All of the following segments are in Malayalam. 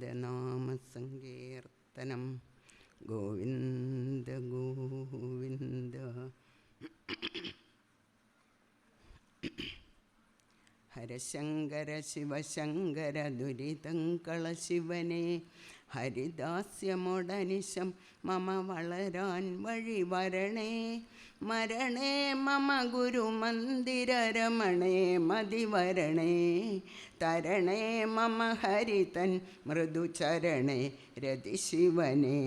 ഗോവിന്ദനാമസങ്കീർത്തനം. ഗോവിന്ദ ഗോവിന്ദ. ഹരശങ്കര ശിവശങ്കര ദുരിതങ്കള ശിവനെ, ഹരിദാസ്യമൊടനിശം മമ വളരാൻ വഴി വരണേ. മരണേ മമ ഗുരുമന്ദിരരമണേ മതിവരണേ. തരണേ മമ ഹരിതൻ മൃദുചരണേ രതിശിവനേ.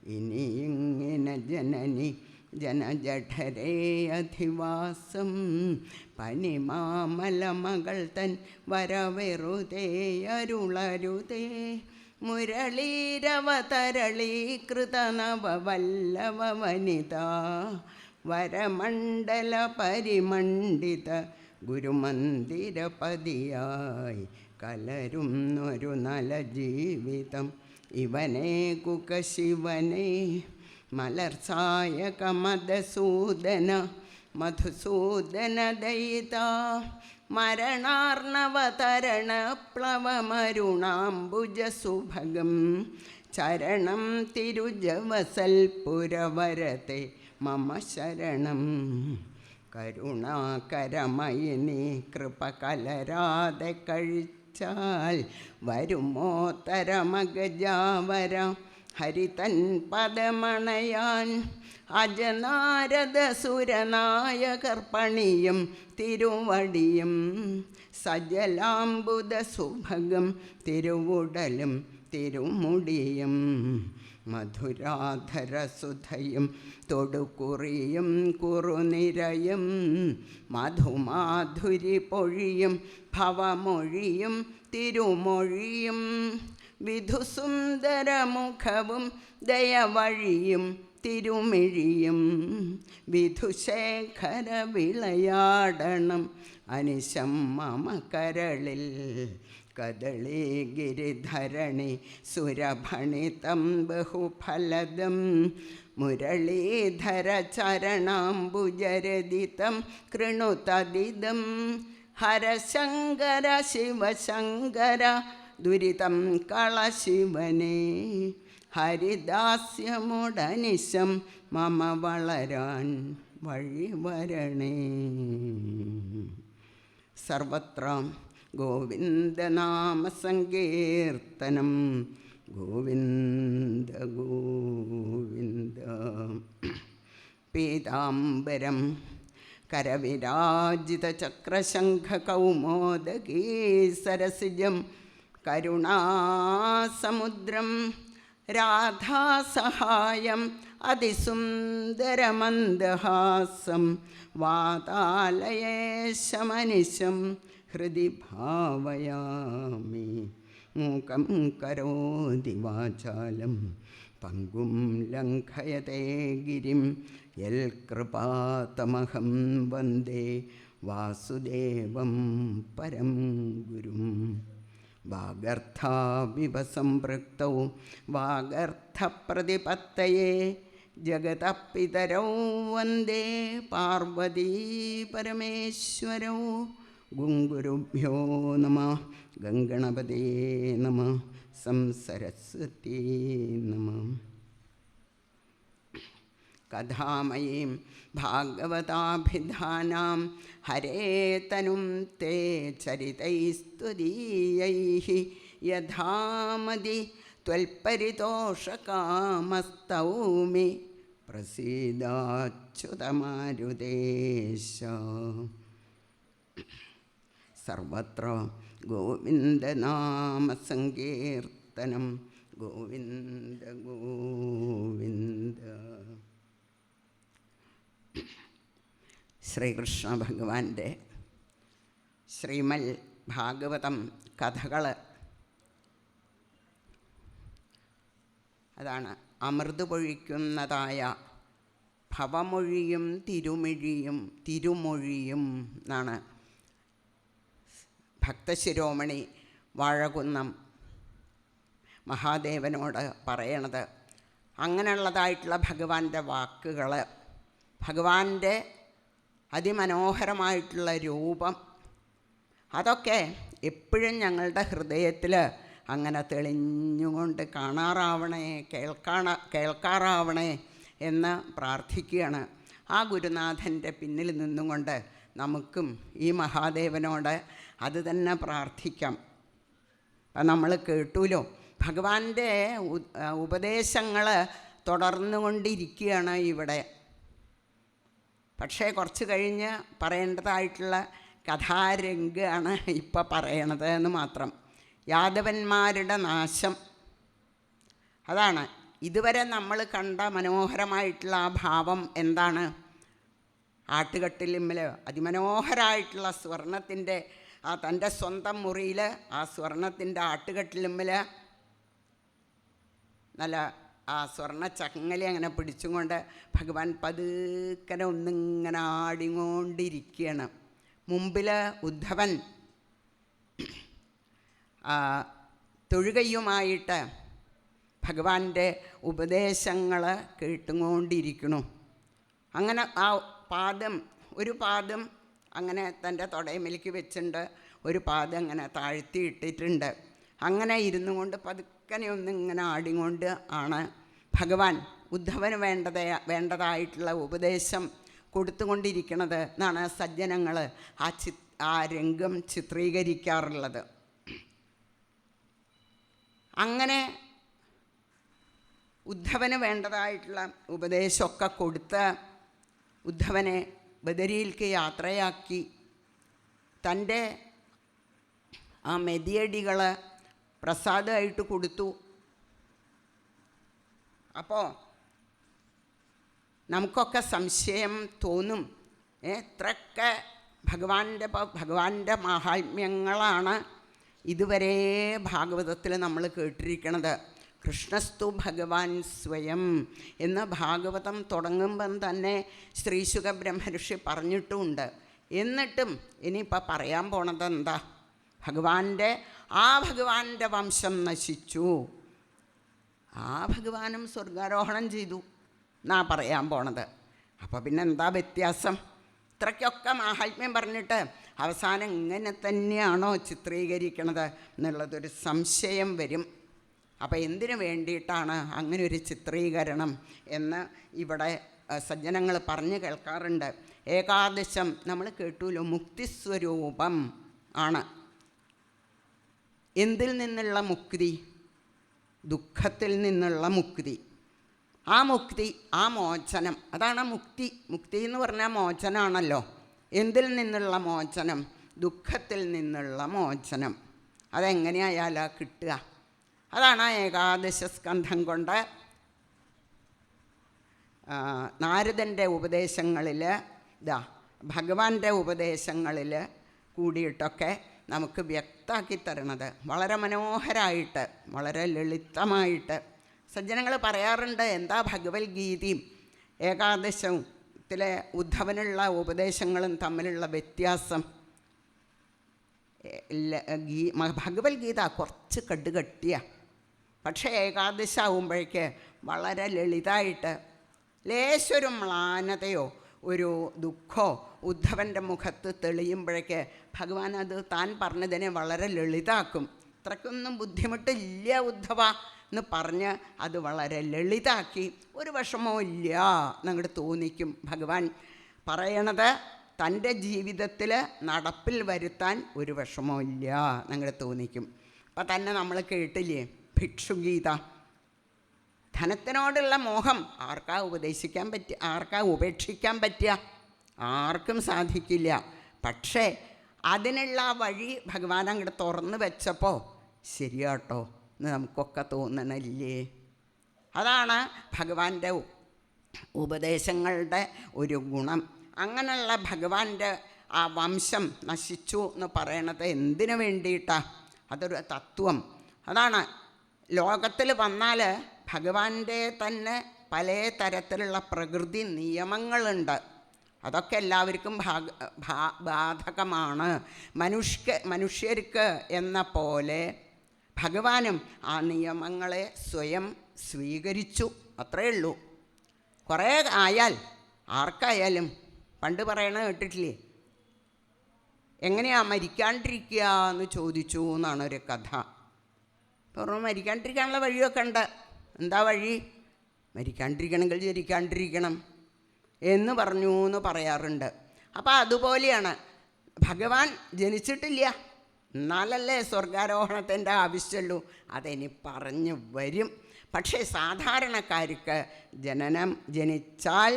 ഇനിയിങ്ങനെ ജനനി ജനജഠരേ അധിവാസം, പനിമാമലമകൾ തൻ വരവെറുതേ അരുളരുതേ. മുരളീരവതരളീകൃത നവവല്ലഭ വനിത, വരമണ്ഡല പരിമണ്ഡിത ഗുരുമന്ദിരപതിയായി കലരുന്നൊരു നല്ല ജീവിതം ഇവനേ കുകശിവനേ. മലർസായക മധുസൂദന മധുസൂദന ദയിത, മരണാർണവതരണ പ്ലവമരുണാംബുജ സുഭഗം. ചരണം തിരുജവസൽപുരവരത്തെ മമ ശരണം. കരുണാകരമയിനി കൃപ കലരാതെ കഴിച്ചാൽ വരുമോ തരമഗജാവര ഹരിതൻ പദമണയാൻ. അജനാരദ സുരനായകർപ്പണിയും തിരുവടിയും, സജലാംബുദ സുഭഗം തിരുവുടലും തിരുമുടിയും. മധുരാധരസുധയും തൊടുകുറിയും കുറുനിരയും, മധുമാധുരി പൊഴിയും ഭവമൊഴിയും തിരുമൊഴിയും. വിധുസുന്ദരമുഖവും ദയവഴിയും തിരുമിഴിയും, വിധുശേഖര വിളയാടണം അനിശം മമ കരളിൽ. കദളീ ഗിരിധരണി സുരഭണിതം ബഹുഫലദം, മുരളീധര ചരണാംബുജരദിതം കൃണുതദിദം. ഹരശങ്കര ശിവശങ്കര ദുരിതം കളശിവനേ, ഹരിദാസ്യമൊടനിശം മമ വളരാൻ വഴി വരണേ. സർവത്ര ഗോവിന്ദനാമസങ്കീർത്തനം. ഗോവിന്ദ ഗോവിന്ദ. പീതാംബരം കരവിരാജിത ചക്രശംഖകൗമോദകീ സരസിജം, കരുണാസമുദ്രം രാധാസഹായം അതിസുന്ദരമന്ദഹാസം. വാതാലയേശമനിശം ഹൃദി ഭാവയാമി. മൂകം കരോതി വാചാലം പങ്കും ലംഘയതേ ഗിരിം. യൽകൃപാതമഹം വന്ദേ വാസുദേവം പരം ഗുരും. വാഗർത്ഥാവിവ സംപൃക്തൗ വാഗർത്ഥപ്രതിപത്തയേ, ജഗതഃ പിതരൗ വന്ദേ പാർവതീ പരമേശ്വരൗ. ഗുങ്കുരുഭ്യോ നമഃ. ഗംഗണപതേ നമഃ. സംസരസ്വതീ നമഃ. കഥാമയീം ഭാഗവതാഭിധാനാം ഹരേ തനും തേ ചരിതൈസ്തുതീയൈഃ. യഥാമതി ത്വൽപരിതോഷകാമസ്തൗമി പ്രസീദാച്യുതമാരുതേശ. സർവത്ര ഗോവിന്ദനാമസങ്കീർത്തനം. ഗോവിന്ദ ഗോവിന്ദ. ശ്രീകൃഷ്ണ ഭഗവാന്റെ ശ്രീമൽ ഭാഗവതം കഥകൾ, അതാണ് അമൃത് പൊഴിക്കുന്നതായ ഭവമൊഴിയും തിരുമിഴിയും തിരുമൊഴിയും എന്നാണ് ഭക്തശിരോമണി വാഴകുന്നം മഹാദേവനോട് പറയണത്. അങ്ങനെയുള്ളതായിട്ടുള്ള ഭഗവാന്റെ വാക്കുകൾ, ഭഗവാന്റെ അതിമനോഹരമായിട്ടുള്ള രൂപം, അതൊക്കെ എപ്പോഴും ഞങ്ങളുടെ ഹൃദയത്തിൽ അങ്ങനെ തെളിഞ്ഞുകൊണ്ട് കാണാറാവണേ, കേൾക്കാറാവണേ എന്ന് പ്രാർത്ഥിക്കുകയാണ്. ആ ഗുരുനാഥൻ്റെ പിന്നിൽ നിന്നുകൊണ്ട് നമുക്കും ഈ മഹാദേവനോട് അത് തന്നെ പ്രാർത്ഥിക്കാം. അപ്പം നമ്മൾ കേട്ടുല്ലോ, ഭഗവാന്റെ ഉപദേശങ്ങൾ തുടർന്നുകൊണ്ടിരിക്കുകയാണ് ഇവിടെ. പക്ഷേ കുറച്ച് കഴിഞ്ഞ് പറയേണ്ടതായിട്ടുള്ള കഥാരംഗമാണ് ഇപ്പം പറയണത് എന്ന് മാത്രം. യാദവന്മാരുടെ നാശം, അതാണ് ഇതുവരെ നമ്മൾ കണ്ട മനോഹരമായിട്ടുള്ള ആ ഭാവം. എന്താണ്? ആട്ടുകട്ടിലിമ്മൽ അതിമനോഹരമായിട്ടുള്ള സ്വർണത്തിൻ്റെ ആ തൻ്റെ സ്വന്തം മുറിയിൽ ആ സ്വർണത്തിൻ്റെ ആട്ടുകട്ടിലിമ്മൽ നല്ല ആ സ്വർണ്ണ ചങ്ങല അങ്ങനെ പിടിച്ചും കൊണ്ട് ഭഗവാൻ പതുക്കനെ ഒന്നിങ്ങനെ ആടിക്കൊണ്ടിരിക്കുകയാണ്. മുമ്പിൽ ഉദ്ധവൻ തൊഴുകയുമായിട്ട് ഭഗവാന്റെ ഉപദേശങ്ങൾ കേട്ടുകൊണ്ടിരിക്കണു. അങ്ങനെ ആ പാദം, ഒരു പാദം അങ്ങനെ തൻ്റെ തുടയമേലേക്ക് വെച്ചിട്ടുണ്ട്, ഒരു പാദം അങ്ങനെ താഴ്ത്തിയിട്ടിട്ടുണ്ട്. അങ്ങനെ ഇരുന്നു കൊണ്ട് പതുക്കനെ ഒന്നിങ്ങനെ ആടിക്കൊണ്ട് ആണ് ഭഗവാൻ ഉദ്ധവന് വേണ്ടതായിട്ടുള്ള ഉപദേശം കൊടുത്തുകൊണ്ടിരിക്കുന്നത് എന്നാണ് സജ്ജനങ്ങൾ ആ രംഗം ചിത്രീകരിക്കാറുള്ളത്. അങ്ങനെ ഉദ്ധവന് വേണ്ടതായിട്ടുള്ള ഉപദേശമൊക്കെ കൊടുത്ത് ഉദ്ധവനെ ബദരിയിലേക്ക് യാത്രയാക്കി തൻ്റെ ആ മെതിയടികൾ പ്രസാദമായിട്ട് കൊടുത്തു. അപ്പോൾ നമുക്കൊക്കെ സംശയം തോന്നും, എത്രയൊക്കെ ഭഗവാന്റെ മാഹാത്മ്യങ്ങളാണ് ഇതുവരെ ഭാഗവതത്തിൽ നമ്മൾ കേട്ടിരിക്കണത്. കൃഷ്ണസ്തു ഭഗവാൻ സ്വയം എന്ന ഭാഗവതം തുടങ്ങുമ്പം തന്നെ ശ്രീശുക ബ്രഹ്മർഷി പറഞ്ഞിട്ടുമുണ്ട്. എന്നിട്ടും ഇനിയിപ്പോൾ പറയാൻ പോണത് എന്താ? ഭഗവാന്റെ വംശം നശിച്ചു, ആ ഭഗവാനും സ്വർഗാരോഹണം ചെയ്തു എന്നാ പറയാൻ പോണത്. അപ്പോൾ പിന്നെ എന്താ വ്യത്യാസം? ഇത്രയ്ക്കൊക്കെ മാഹാത്മ്യം പറഞ്ഞിട്ട് അവസാനം ഇങ്ങനെ തന്നെയാണോ ചിത്രീകരിക്കണത് എന്നുള്ളതൊരു സംശയം വരും. അപ്പോൾ എന്തിനു വേണ്ടിയിട്ടാണ് അങ്ങനെ ഒരു ചിത്രീകരണം എന്ന് ഇവിടെ സജ്ജനങ്ങൾ പറഞ്ഞു കേൾക്കാറുണ്ട്. ഏകാദശം നമ്മൾ കേട്ടുല്ലോ, മുക്തിസ്വരൂപം ആണ്. എന്തിൽ നിന്നുള്ള മുക്തി? ദുഃഖത്തിൽ നിന്നുള്ള മുക്തി. ആ മുക്തി, ആ മോചനം, അതാണ് മുക്തി. മുക്തി എന്ന് പറഞ്ഞാൽ മോചനമാണല്ലോ. എന്തിൽ നിന്നുള്ള മോചനം? ദുഃഖത്തിൽ നിന്നുള്ള മോചനം. അതെങ്ങനെയായാലാ കിട്ടുക? അതാണ് ഏകാദശ സ്കന്ധം കൊണ്ട് നാരദൻ്റെ ഉപദേശങ്ങളിൽ ഭഗവാന്റെ ഉപദേശങ്ങളിൽ കൂടിയിട്ടൊക്കെ നമുക്ക് വ്യക്തമാക്കി തരണത്. വളരെ മനോഹരമായിട്ട്, വളരെ ലളിതമായിട്ട് സജ്ജനങ്ങൾ പറയാറുണ്ട്, എന്താ ഭഗവത്ഗീതയും ഏകാദശത്തിലെ ഉദ്ധവനുള്ള ഉപദേശങ്ങളും തമ്മിലുള്ള വ്യത്യാസം? ഭഗവത്ഗീത കുറച്ച് കടുകട്ടിയ, പക്ഷേ ഏകാദശാവുമ്പോഴേക്ക് വളരെ ലളിതമായിട്ട് ലേശൊരു മ്ലാനതയോ ഒരു ദുഃഖമോ ഉദ്ധവൻ്റെ മുഖത്ത് തെളിയുമ്പോഴേക്ക് ഭഗവാൻ അത് താൻ പറഞ്ഞതിനെ വളരെ ലളിതാക്കും. ഇത്രയ്ക്കൊന്നും ബുദ്ധിമുട്ടില്ല ഉദ്ധവ എന്ന് പറഞ്ഞ് അത് വളരെ ലളിതാക്കി, ഒരു വിഷമവും ഇല്ല എന്നങ്ങോട്ട് തോന്നിക്കും. ഭഗവാൻ പറയണത് തൻ്റെ ജീവിതത്തിൽ നടപ്പിൽ വരുത്താൻ ഒരു വിഷമവും ഇല്ല എന്നങ്ങോട്ട് തോന്നിക്കും. അപ്പം തന്നെ നമ്മൾ കേട്ടില്ലേ ഭിക്ഷുഗീത. ധനത്തിനോടുള്ള മോഹം ആർക്കാ ഉപദേശിക്കാൻ പറ്റുക? ആർക്കാ ഉപേക്ഷിക്കാൻ പറ്റുക? ആർക്കും സാധിക്കില്ല. പക്ഷേ അതിനുള്ള വഴി ഭഗവാൻ അങ്ങോട്ട് തുറന്ന് വെച്ചപ്പോൾ ശരിയാട്ടോ എന്ന് നമുക്കൊക്കെ തോന്നണില്ലേ? അതാണ് ഭഗവാന്റെ ഉപദേശങ്ങളുടെ ഒരു ഗുണം. അങ്ങനെയുള്ള ഭഗവാന്റെ ആ വംശം നശിച്ചു എന്ന് പറയണത് എന്തിനു വേണ്ടിയിട്ടാണ്? അതൊരു തത്വം. അതാണ് ലോകത്തിൽ വന്നാൽ ഭഗവാന്റെ തന്നെ പല തരത്തിലുള്ള പ്രകൃതി നിയമങ്ങളുണ്ട്. അതൊക്കെ എല്ലാവർക്കും ബാധകമാണ്. മനുഷ്യർക്ക് എന്ന പോലെ ഭഗവാനും ആ നിയമങ്ങളെ സ്വയം സ്വീകരിച്ചു, അത്രയേ ഉള്ളൂ. കുറേ ആയാൽ ആർക്കായാലും പണ്ട് പറയണത് കേട്ടിട്ടില്ലേ, എങ്ങനെയാ മരിക്കാണ്ടിരിക്കുക എന്ന് ചോദിച്ചു എന്നാണ് ഒരു കഥ. പറഞ്ഞു മരിക്കാണ്ടിരിക്കാനുള്ള വഴിയൊക്കെ ഉണ്ട്. എന്താ വഴി? മരിക്കാണ്ടിരിക്കണമെങ്കിൽ ജനിക്കാണ്ടിരിക്കണം എന്ന് പറഞ്ഞു എന്ന് പറയാറുണ്ട്. അപ്പോൾ അതുപോലെയാണ്, ഭഗവാൻ ജനിച്ചിട്ടില്ല, എന്നാലല്ലേ സ്വർഗാരോഹണത്തിൻ്റെ ആവശ്യമുള്ളൂ. അതെനി പറഞ്ഞു വരും. പക്ഷേ സാധാരണക്കാർക്ക് ജനിച്ചാൽ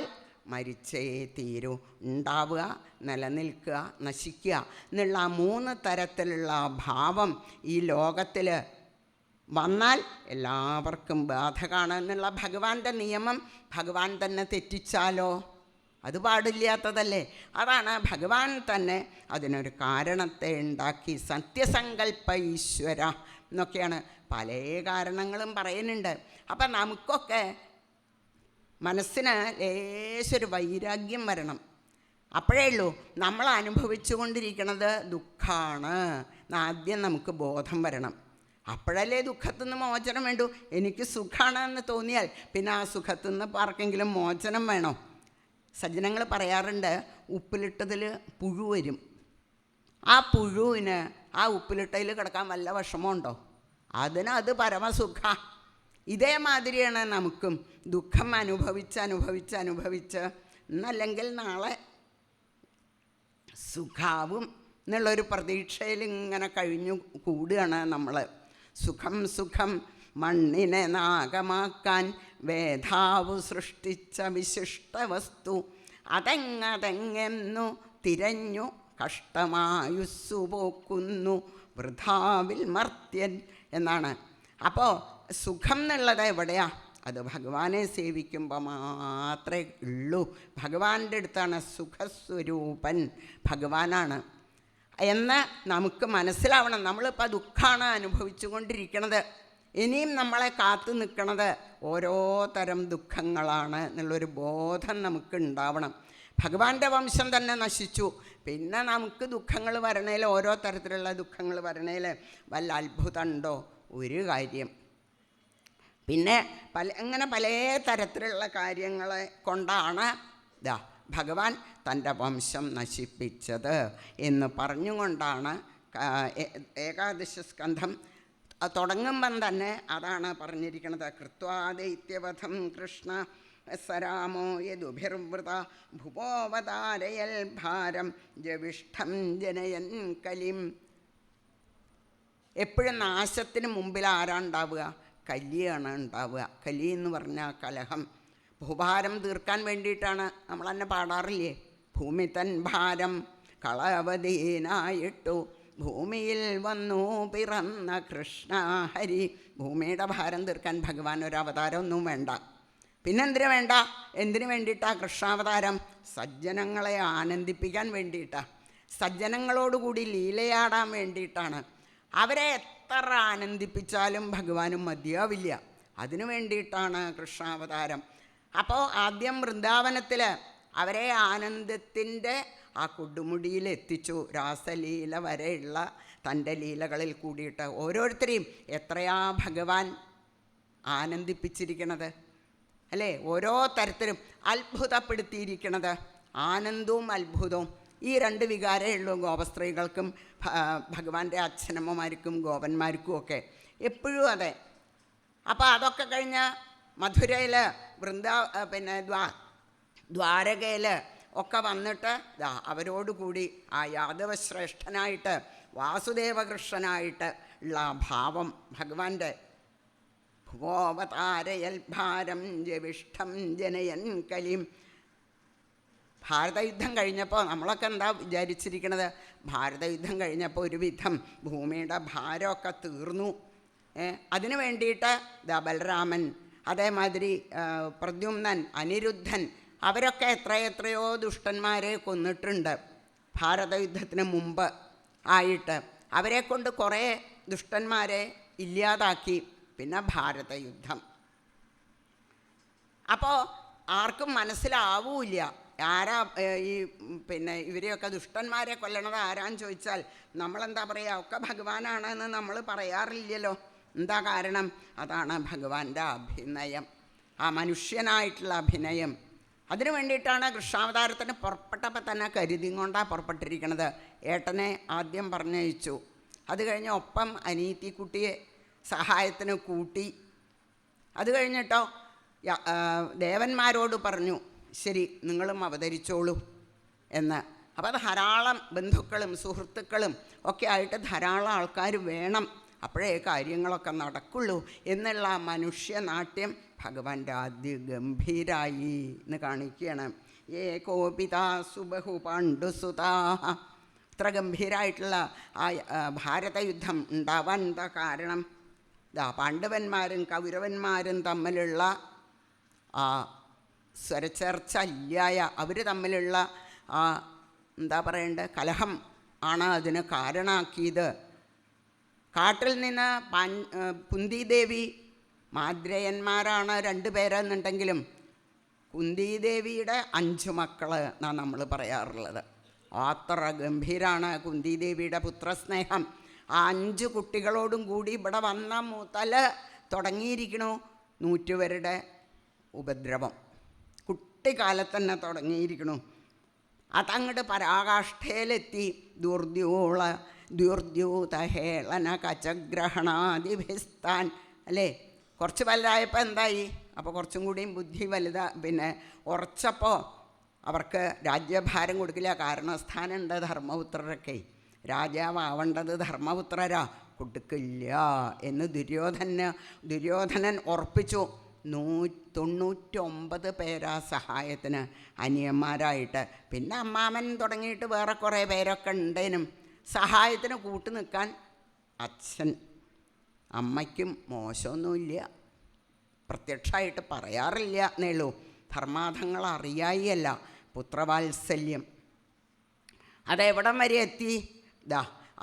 മരിച്ചേ തീരൂ. ഉണ്ടാവുക, നിലനിൽക്കുക, നശിക്കുക എന്നുള്ള 3 തരത്തിലുള്ള ഭാവം ഈ ലോകത്തിൽ വന്നാൽ എല്ലാവർക്കും ബാധകമാണ് എന്നുള്ള ഭഗവാന്റെ നിയമം ഭഗവാൻ തന്നെ തെറ്റിച്ചാലോ? അത് പാടില്ലാത്തതല്ലേ. അതാണ് ഭഗവാൻ തന്നെ അതിനൊരു കാരണത്തെ ഉണ്ടാക്കി. സത്യസങ്കല്പ ഈശ്വര എന്നൊക്കെയാണ് പല കാരണങ്ങളും പറയുന്നുണ്ട്. അപ്പം നമുക്കൊക്കെ മനസ്സിന് ലേശൊരു വൈരാഗ്യം വരണം. അപ്പോഴേ ഉള്ളൂ നമ്മൾ അനുഭവിച്ചു കൊണ്ടിരിക്കുന്നത് ദുഃഖമാണ് ആദ്യം നമുക്ക് ബോധം വരണം. അപ്പോഴല്ലേ ദുഃഖത്തിൽ നിന്ന് മോചനം വേണ്ടൂ. എനിക്ക് സുഖമാണെന്ന് തോന്നിയാൽ പിന്നെ ആ സുഖത്തിൽ നിന്ന് ആർക്കെങ്കിലും മോചനം വേണോ? സജ്ജനങ്ങൾ പറയാറുണ്ട്, ഉപ്പിലിട്ടതിൽ പുഴു വരും. ആ പുഴുവിന് ആ ഉപ്പിലിട്ടതിൽ കിടക്കാൻ വല്ല വിഷമമുണ്ടോ? അത് പരമസുഖ. ഇതേമാതിരിയാണ് നമുക്കും ദുഃഖം അനുഭവിച്ച് എന്നല്ലെങ്കിൽ നാളെ സുഖാവും എന്നുള്ളൊരു പ്രതീക്ഷയിൽ ഇങ്ങനെ കഴിഞ്ഞു കൂടുകയാണ് നമ്മൾ. സുഖം മണ്ണിനെ നാഗമാക്കാൻ വേധാവു സൃഷ്ടിച്ച വിശിഷ്ട വസ്തു അതെങ്ങെന്നു തിരഞ്ഞു കഷ്ടമായുസ്സു പോക്കുന്നു വൃഥാവിൽ മർത്യൻ എന്നാണ്. അപ്പോൾ സുഖം എന്നുള്ളത് എവിടെയാ? അത് ഭഗവാനെ സേവിക്കുമ്പോൾ മാത്രമേ ഉള്ളൂ. ഭഗവാന്റെ അടുത്താണ് സുഖസ്വരൂപൻ ഭഗവാനാണ് എന്ന് നമുക്ക് മനസ്സിലാവണം. നമ്മളിപ്പോൾ ദുഃഖമാണ് അനുഭവിച്ചു കൊണ്ടിരിക്കുന്നത്. ഇനിയും നമ്മളെ കാത്തു നിൽക്കുന്നത് ഓരോ തരം ദുഃഖങ്ങളാണ് എന്നുള്ളൊരു ബോധം നമുക്ക് ഉണ്ടാവണം. ഭഗവാന്റെ വംശം തന്നെ നശിച്ചു, പിന്നെ നമുക്ക് ദുഃഖങ്ങൾ വരണേൽ, ഓരോ തരത്തിലുള്ള ദുഃഖങ്ങൾ വരണേൽ വല്ല അത്ഭുതമുണ്ടോ? ഒരു കാര്യം. പിന്നെ പല തരത്തിലുള്ള കാര്യങ്ങളെ കൊണ്ടാണ് ഭഗവാൻ തൻ്റെ വംശം നശിപ്പിച്ചത് എന്ന് പറഞ്ഞുകൊണ്ടാണ് ഏകാദശ സ്കന്ധം തുടങ്ങുമ്പം തന്നെ അതാണ് പറഞ്ഞിരിക്കുന്നത്. കൃത്വാദൈത്യവധം കൃഷ്ണ സരാമോ യദുഭിർവൃത ഭുവോവതാരയൽ ഭാരം ജവിഷ്ഠം ജനയൻ കലിം. എപ്പോഴും നാശത്തിന് മുമ്പിൽ ആരാണ്ടാവുക? കലിയാണ് ഉണ്ടാവുക. കലി എന്ന് പറഞ്ഞാൽ കലഹം. ഭൂഭാരം തീർക്കാൻ വേണ്ടിയിട്ടാണ് നമ്മൾ തന്നെ പാടാറില്ലേ? ഭൂമി തൻ ഭാരം കളവദീനായിട്ടു ഭൂമിയിൽ വന്നു പിറന്ന കൃഷ്ണ ഹരി. ഭൂമിയുടെ ഭാരം തീർക്കാൻ ഭഗവാൻ ഒരു അവതാരമൊന്നും വേണ്ട. പിന്നെന്തിനു വേണ്ട? എന്തിനു വേണ്ടിയിട്ടാണ് കൃഷ്ണാവതാരം? സജ്ജനങ്ങളെ ആനന്ദിപ്പിക്കാൻ വേണ്ടിയിട്ടാണ്. സജ്ജനങ്ങളോടുകൂടി ലീലയാടാൻ വേണ്ടിയിട്ടാണ്. അവരെ എത്ര ആനന്ദിപ്പിച്ചാലും ഭഗവാനും മതിയാവില്ല. അതിനു വേണ്ടിയിട്ടാണ് കൃഷ്ണാവതാരം. അപ്പോൾ ആദ്യം വൃന്ദാവനത്തിൽ അവരെ ആനന്ദത്തിൻ്റെ ആ കൊടുമുടിയിൽ എത്തിച്ചു. രാസലീല വരെയുള്ള തൻ്റെ ലീലകളിൽ കൂടിയിട്ട് ഓരോരുത്തരെയും എത്രയാ ഭഗവാൻ ആനന്ദിപ്പിച്ചിരിക്കണത് അല്ലേ? ഓരോ തരത്തിലും അത്ഭുതപ്പെടുത്തിയിരിക്കണത്. ആനന്ദവും അത്ഭുതവും ഈ 2 വികാരമേ ഉള്ളൂ ഗോപസ്ത്രീകൾക്കും ഭഗവാന്റെ അച്ഛനമ്മമാർക്കും ഗോപന്മാർക്കും ഒക്കെ എപ്പോഴും അതെ. അപ്പോൾ അതൊക്കെ കഴിഞ്ഞ് മധുരയിൽ ദ്വാരകയിൽ ഒക്കെ വന്നിട്ട് അവരോടുകൂടി ആ യാദവശ്രേഷ്ഠനായിട്ട് വാസുദേവകൃഷ്ണനായിട്ട് ഉള്ള ഭാവം ഭഗവാന്റെ ഭുവോവതാരയൽ ഭാരം ജവിഷ്ഠം ജനയൻ കലിം. ഭാരതയുദ്ധം കഴിഞ്ഞപ്പോൾ നമ്മളൊക്കെ എന്താ വിചാരിച്ചിരിക്കണത്? ഭാരതയുദ്ധം കഴിഞ്ഞപ്പോൾ ഒരുവിധം ഭൂമിയുടെ ഭാരമൊക്കെ തീർന്നു. അതിനു വേണ്ടിയിട്ട് ബലരാമൻ, അതേമാതിരി പ്രദ്യുമ്നൻ, അനിരുദ്ധൻ, അവരൊക്കെ എത്രയോ ദുഷ്ടന്മാരെ കൊന്നിട്ടുണ്ട് ഭാരതയുദ്ധത്തിന് മുമ്പ് ആയിട്ട്. അവരെ കൊണ്ട് കുറേ ദുഷ്ടന്മാരെ ഇല്ലാതാക്കി. പിന്നെ ഭാരതയുദ്ധം. അപ്പോൾ ആർക്കും മനസ്സിലാവൂല്ല ആരാ ഈ ഇവരെയൊക്കെ ദുഷ്ടന്മാരെ കൊല്ലണത് ആരാന്ന് ചോദിച്ചാൽ നമ്മളെന്താ പറയുക? ഒക്കെ ഭഗവാനാണെന്ന് നമ്മൾ പറയാറില്ലല്ലോ. എന്താ കാരണം? അതാണ് ഭഗവാന്റെ അഭിനയം, ആ മനുഷ്യനായിട്ടുള്ള അഭിനയം. അതിനു വേണ്ടിയിട്ടാണ് കൃഷ്ണാവതാരത്തിന് പുറപ്പെട്ടപ്പോൾ തന്നെ കരുതിയും കൊണ്ടാണ് പുറപ്പെട്ടിരിക്കുന്നത്. ഏട്ടനെ ആദ്യം പറഞ്ഞയച്ചു. അത് കഴിഞ്ഞ് ഒപ്പം അനീത്തിക്കുട്ടിയെ സഹായത്തിന് കൂട്ടി. അത് കഴിഞ്ഞിട്ടോ ദേവന്മാരോട് പറഞ്ഞു, ശരി നിങ്ങളും അവതരിച്ചോളൂ എന്ന്. അപ്പോൾ ധാരാളം ബന്ധുക്കളും സുഹൃത്തുക്കളും ഒക്കെ ആയിട്ട് ധാരാളം ആൾക്കാർ വേണം, അപ്പോഴേ കാര്യങ്ങളൊക്കെ നടക്കുള്ളൂ എന്നുള്ള മനുഷ്യനാട്യം ഭഗവാന്റെ ആദ്യ ഗംഭീരായി എന്ന് കാണിക്കുകയാണ്. ഏകോപിതാ സുബഹു പാണ്ഡുസുതാ. ഇത്ര ഗംഭീരമായിട്ടുള്ള ആ ഭാരതയുദ്ധം ഉണ്ടാവാൻ എന്താ കാരണം? പാണ്ഡവന്മാരും കൗരവന്മാരും തമ്മിലുള്ള ആ സ്വരച്ചേർച്ച ഇല്ലായ അവർ തമ്മിലുള്ള ആ എന്താ പറയേണ്ടത് കലഹം ആണ് അതിന് കാരണമാക്കിയത്. കാട്ടിൽ നിന്ന് കുന്തിദേവി, മാദ്രയന്മാരാണ് 2 പേരെന്നുണ്ടെങ്കിലും കുന്തിദേവിയുടെ 5 മക്കൾ എന്നാണ് നമ്മൾ പറയാറുള്ളത്. അത്ര ഗംഭീരാണ് കുന്തിദേവിയുടെ പുത്രസ്നേഹം. ആ 5 കുട്ടികളോടും കൂടി ഇവിടെ വന്ന മുതൽ തുടങ്ങിയിരിക്കണു നൂറ്റുപേരുടെ ഉപദ്രവം. കുട്ടിക്കാലത്ത് തന്നെ തുടങ്ങിയിരിക്കണു. അതങ്ങോട്ട് പരാകാഷ്ഠയിലെത്തി. ദുർദ്യൂതഹേളന കചഗ്രഹണാദിഭിസ്ഥാൻ അല്ലേ. കുറച്ച് വലുതായപ്പോൾ എന്തായി? അപ്പോൾ കുറച്ചും കൂടിയും ബുദ്ധി ഉറച്ചപ്പോൾ അവർക്ക് രാജ്യഭാരം കൊടുക്കില്ല. കാരണസ്ഥാനുണ്ട് ധർമ്മപുത്രരൊക്കെ. രാജാവാവേണ്ടത് ധർമ്മപുത്രരാ, കൊടുക്കില്ല എന്ന് ദുര്യോധനൻ ഉറപ്പിച്ചു. 99 പേരാ സഹായത്തിന് അനിയന്മാരായിട്ട്. പിന്നെ അമ്മാമൻ തുടങ്ങിയിട്ട് വേറെ കുറേ പേരൊക്കെ ഉണ്ടേനും സഹായത്തിന് കൂട്ടു നിൽക്കാൻ അച്ഛൻ. അമ്മയ്ക്കും മോശമൊന്നുമില്ല, പ്രത്യക്ഷമായിട്ട് പറയാറില്ല എന്നേയുള്ളൂ. ധർമാധങ്ങൾ അറിയായിയല്ല, പുത്രവാത്സല്യം. അതെവിടം വരെ എത്തി?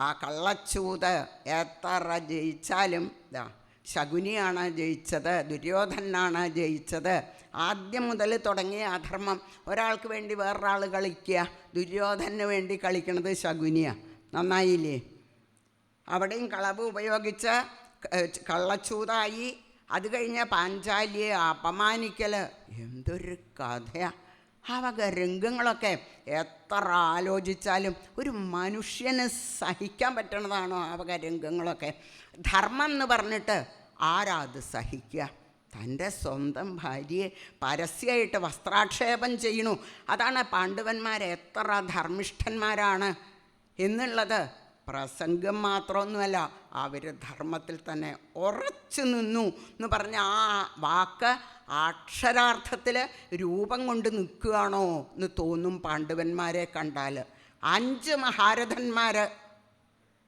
ആ കള്ളച്ചൂത് എത്ര ജയിച്ചാലും ശകുനിയാണ് ജയിച്ചത്, ദുര്യോധനാണ് ജയിച്ചത്. ആദ്യം മുതൽ തുടങ്ങിയ അധർമ്മം. ഒരാൾക്ക് വേണ്ടി വേറൊരാൾ കളിക്കുക, ദുര്യോധനന് വേണ്ടി കളിക്കണത് ശകുനിയാണ്. നന്നായില്ലേ? അവിടെയും കളവ് ഉപയോഗിച്ച് കള്ളച്ചൂതായി. അത് കഴിഞ്ഞ പാഞ്ചാലിയെ അപമാനിക്കൽ. എന്തൊരു കഥയാണ്! ആ വക രംഗങ്ങളൊക്കെ എത്ര ആലോചിച്ചാലും ഒരു മനുഷ്യന് സഹിക്കാൻ പറ്റണതാണോ ആ വക രംഗങ്ങളൊക്കെ? ധർമ്മം എന്ന് പറഞ്ഞിട്ട് ആരാ അത് സഹിക്കുക? തൻ്റെ സ്വന്തം ഭാര്യയെ പരസ്യമായിട്ട് വസ്ത്രാക്ഷേപം ചെയ്യണു. അതാണ് പാണ്ഡവന്മാർ എത്ര ധർമ്മിഷ്ഠന്മാരാണ് എന്നുള്ളത്. പ്രസംഗം മാത്രമൊന്നുമല്ല, അവർ ധർമ്മത്തിൽ തന്നെ ഉറച്ചു നിന്നു എന്ന് പറഞ്ഞ ആ വാക്ക് അക്ഷരാർത്ഥത്തിൽ രൂപം കൊണ്ട് നിൽക്കുകയാണോ എന്ന് തോന്നും പാണ്ഡവന്മാരെ കണ്ടാൽ. 5 മഹാരഥന്മാർ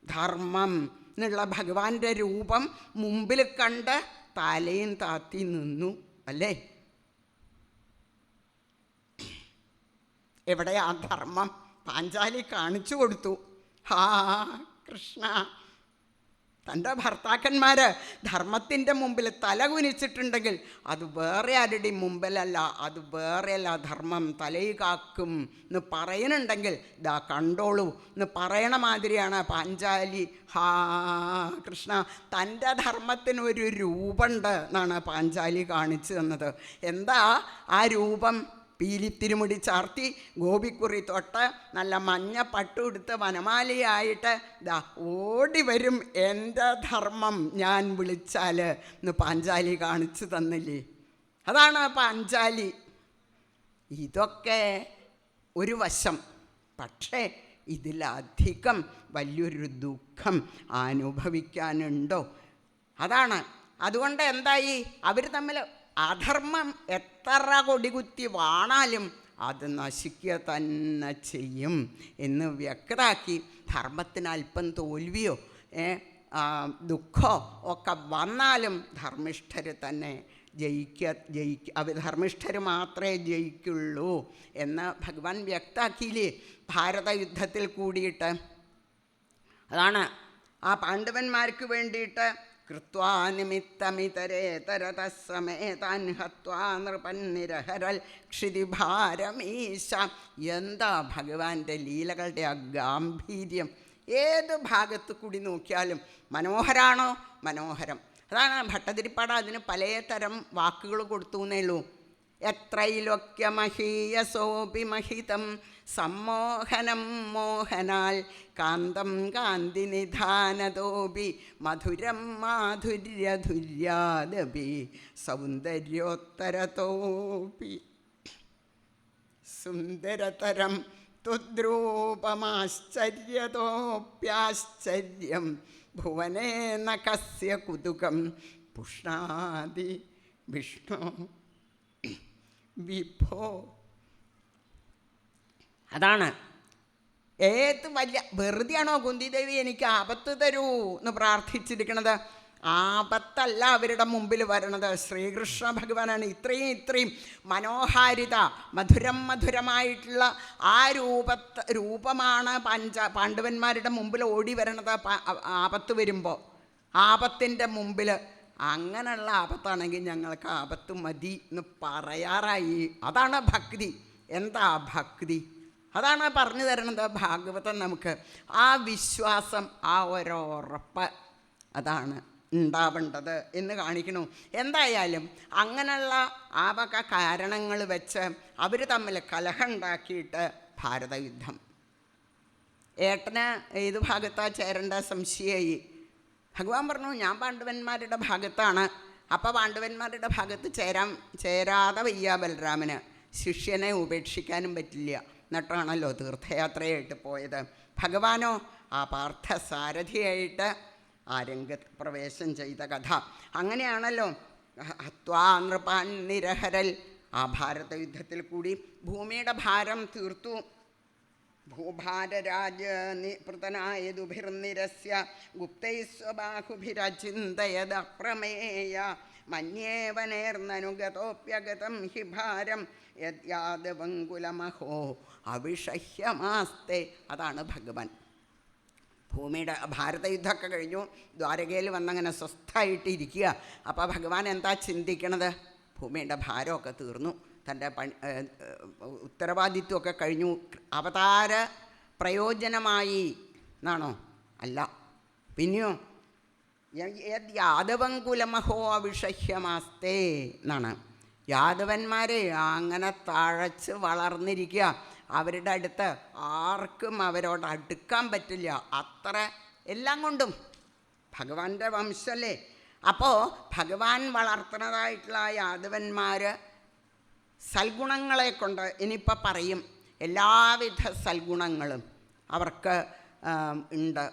ധർമ്മം എന്നുള്ള ഭഗവാന്റെ രൂപം മുമ്പിൽ കണ്ട് തലയും താത്തി നിന്നു അല്ലേ. എവിടെയാ ധർമ്മം? പാഞ്ചാലി കാണിച്ചു കൊടുത്തു. ഹാ കൃഷ്ണ, തൻ്റെ ഭർത്താക്കന്മാർ ധർമ്മത്തിൻ്റെ മുമ്പിൽ തല കുനിച്ചിട്ടുണ്ടെങ്കിൽ അത് വേറെ ആരുടെയും മുമ്പിലല്ല, അത് വേറെയല്ല. ധർമ്മം തലയിൽ കാക്കും എന്ന് പറയുന്നുണ്ടെങ്കിൽ ഇതാ കണ്ടോളൂ എന്ന് പറയണ മാതിരിയാണ് പാഞ്ചാലി. ഹാ കൃഷ്ണ, തൻ്റെ ധർമ്മത്തിനൊരു രൂപമുണ്ട് എന്നാണ് പാഞ്ചാലി കാണിച്ചു തന്നത്. എന്താ ആ രൂപം? പീലിത്തിരുമുടി ചാർത്തി, ഗോപിക്കുറി തൊട്ട്, നല്ല മഞ്ഞ പട്ടുടുത്ത് വനമാലയായിട്ട് ഓടി വരും എൻ്റെ ധർമ്മം ഞാൻ വിളിച്ചാൽ എന്ന് പാഞ്ചാലി കാണിച്ചു തന്നില്ലേ. അതാണ് പാഞ്ചാലി. ഇതൊക്കെ ഒരു വശം. പക്ഷേ ഇതിലധികം വലിയൊരു ദുഃഖം അനുഭവിക്കാനുണ്ടോ? അതാണ്. അതുകൊണ്ട് എന്തായി? അവർ തമ്മിൽ അധർമ്മം എത്ര കൊടികുത്തി വാണാലും അത് നശിക്കുക തന്നെ ചെയ്യും എന്ന് വ്യക്തമാക്കി. ധർമ്മത്തിന് അല്പം തോൽവിയോ ദുഃഖമോ ഒക്കെ വന്നാലും ധർമ്മിഷ്ഠർ തന്നെ ധർമ്മിഷ്ഠർ മാത്രമേ ജയിക്കുള്ളൂ എന്ന് ഭഗവാൻ വ്യക്തമാക്കിയില്ലേ ഭാരതയുദ്ധത്തിൽ കൂടിയിട്ട്. അതാണ് ആ പാണ്ഡവന്മാർക്ക് വേണ്ടിയിട്ട് കൃത്വാ നിമിത്തമിതരേതരതസ്സമേതാൻ ഹത്വാ നൃപന്നിരഹരൽ ക്ഷിതിഭാരമീശ. എന്താ ഭഗവാന്റെ ലീലകളുടെ ആ ഗാംഭീര്യം! ഏത് ഭാഗത്ത് കൂടി നോക്കിയാലും മനോഹരാണോ? മനോഹരം. അതാണ് ഭട്ടതിരിപ്പാട് അതിന് പലതരം വാക്കുകൾ കൊടുത്തു എന്നേ ഉള്ളൂ. എത്രൈലോക്യമഹീയസോപി മഹിതം സമ്മോഹനം മോഹനാൽ കാന്തം കാന്തിനിധാനതോപി മധുരം മാധുര്യധുര്യാദപി സൗന്ദര്യോത്തരതോപി സുന്ദരതരം തുദ്രൂപമാശ്ചര്യതോപ്യാശ്ചര്യം ഭുവനേ ന കസ്യ കുതുകം പുഷ്ണാതി വിഷ്ണു വിഭോ. അതാണ് ഏത് വലിയ വെറുതെയാണോ കുന്തിദേവി എനിക്ക് ആപത്ത് തരൂ എന്ന് പ്രാർത്ഥിച്ചിരിക്കണത്? ആപത്തല്ല അവരുടെ മുമ്പിൽ വരണത്. ശ്രീകൃഷ്ണ ഭഗവാനാണ് ഇത്രയും മനോഹാരിത, മധുരമായിട്ടുള്ള ആ രൂപമാണ് പാണ്ഡവന്മാരുടെ മുമ്പിൽ ഓടി വരണത് ആപത്ത് വരുമ്പോൾ. ആപത്തിൻ്റെ മുമ്പിൽ അങ്ങനെയുള്ള ആപത്താണെങ്കിൽ ഞങ്ങൾക്ക് ആപത്ത് മതി എന്ന് പറയാറായി. അതാണ് ഭക്തി. എന്താ ഭക്തി? അതാണ് പറഞ്ഞു തരണത് ഭാഗവതം നമുക്ക്. ആ വിശ്വാസം, ആ ഒരുറപ്പ് അതാണ് ഉണ്ടാവേണ്ടത് എന്ന് കാണിക്കണു. എന്തായാലും അങ്ങനെയുള്ള ആ വക കാരണങ്ങൾ വെച്ച് അവർ തമ്മിൽ കലഹം ഉണ്ടാക്കിയിട്ട് ഭാരതയുദ്ധം. ഏട്ടന് ഏത് ഭാഗത്താണ് ചേരേണ്ട സംശയമായി. ഭഗവാൻ പറഞ്ഞു ഞാൻ പാണ്ഡവന്മാരുടെ ഭാഗത്താണ്. അപ്പോൾ പാണ്ഡവന്മാരുടെ ഭാഗത്ത് ചേരാതെ വയ്യ ബലരാമന്. ശിഷ്യനെ ഉപേക്ഷിക്കാനും പറ്റില്ല. എന്നിട്ടാണല്ലോ തീർത്ഥയാത്രയായിട്ട് പോയത്. ഭഗവാനോ ആ പാർത്ഥസാരഥിയായിട്ട് ആ രംഗത്ത് പ്രവേശം ചെയ്ത കഥ അങ്ങനെയാണല്ലോ. ഹത്വാ നൃപാൻ നിരഹരൽ, ആ ഭാരതയുദ്ധത്തിൽ കൂടി ഭൂമിയുടെ ഭാരം തീർത്തു. ഭൂഭാരരാജപൃതനായതുഭിർനിരസ്യ ഗുപ്തൈസ്വബാഹുഭിരചിന്തയദപ്രമേയ മന്യേവനേർന്നനുഗതോപ്യഗതം ഹി ഭാരം യദ്യാദവങ്കുലമഹോ അവിഷഹ്യമാസ്തേ. അതാണ് ഭഗവാൻ. ഭൂമിയുടെ ഭാരതയുദ്ധമൊക്കെ കഴിഞ്ഞു, ദ്വാരകയിൽ വന്നങ്ങനെ സ്വസ്ഥമായിട്ടിരിക്കുക. അപ്പോൾ ഭഗവാൻ എന്താ ചിന്തിക്കണത്? ഭൂമിയുടെ ഭാരമൊക്കെ തീർന്നു, തൻ്റെ ഉത്തരവാദിത്വമൊക്കെ കഴിഞ്ഞു, അവതാര പ്രയോജനമായി എന്നാണോ? അല്ല, പിന്നെയോ യാദവങ്കുലമഹോ അവിഷഹ്യമാസ്തേ എന്നാണ്. യാദവന്മാരെ അങ്ങനെ തഴച്ച് വളർന്നിരിക്കുക. അവരുടെ അടുത്ത് ആർക്കും അവരോട് അടുക്കാൻ പറ്റില്ല. അത്ര എല്ലാം കൊണ്ടും ഭഗവാന്റെ വംശമല്ലേ. അപ്പോൾ ഭഗവാൻ വളർത്തുന്നതായിട്ടുള്ള യാദവന്മാർ സൽഗുണങ്ങളെ കൊണ്ട് ഇനിയിപ്പോൾ പറയും. എല്ലാവിധ സൽഗുണങ്ങളും അവർക്ക് ഉണ്ട്.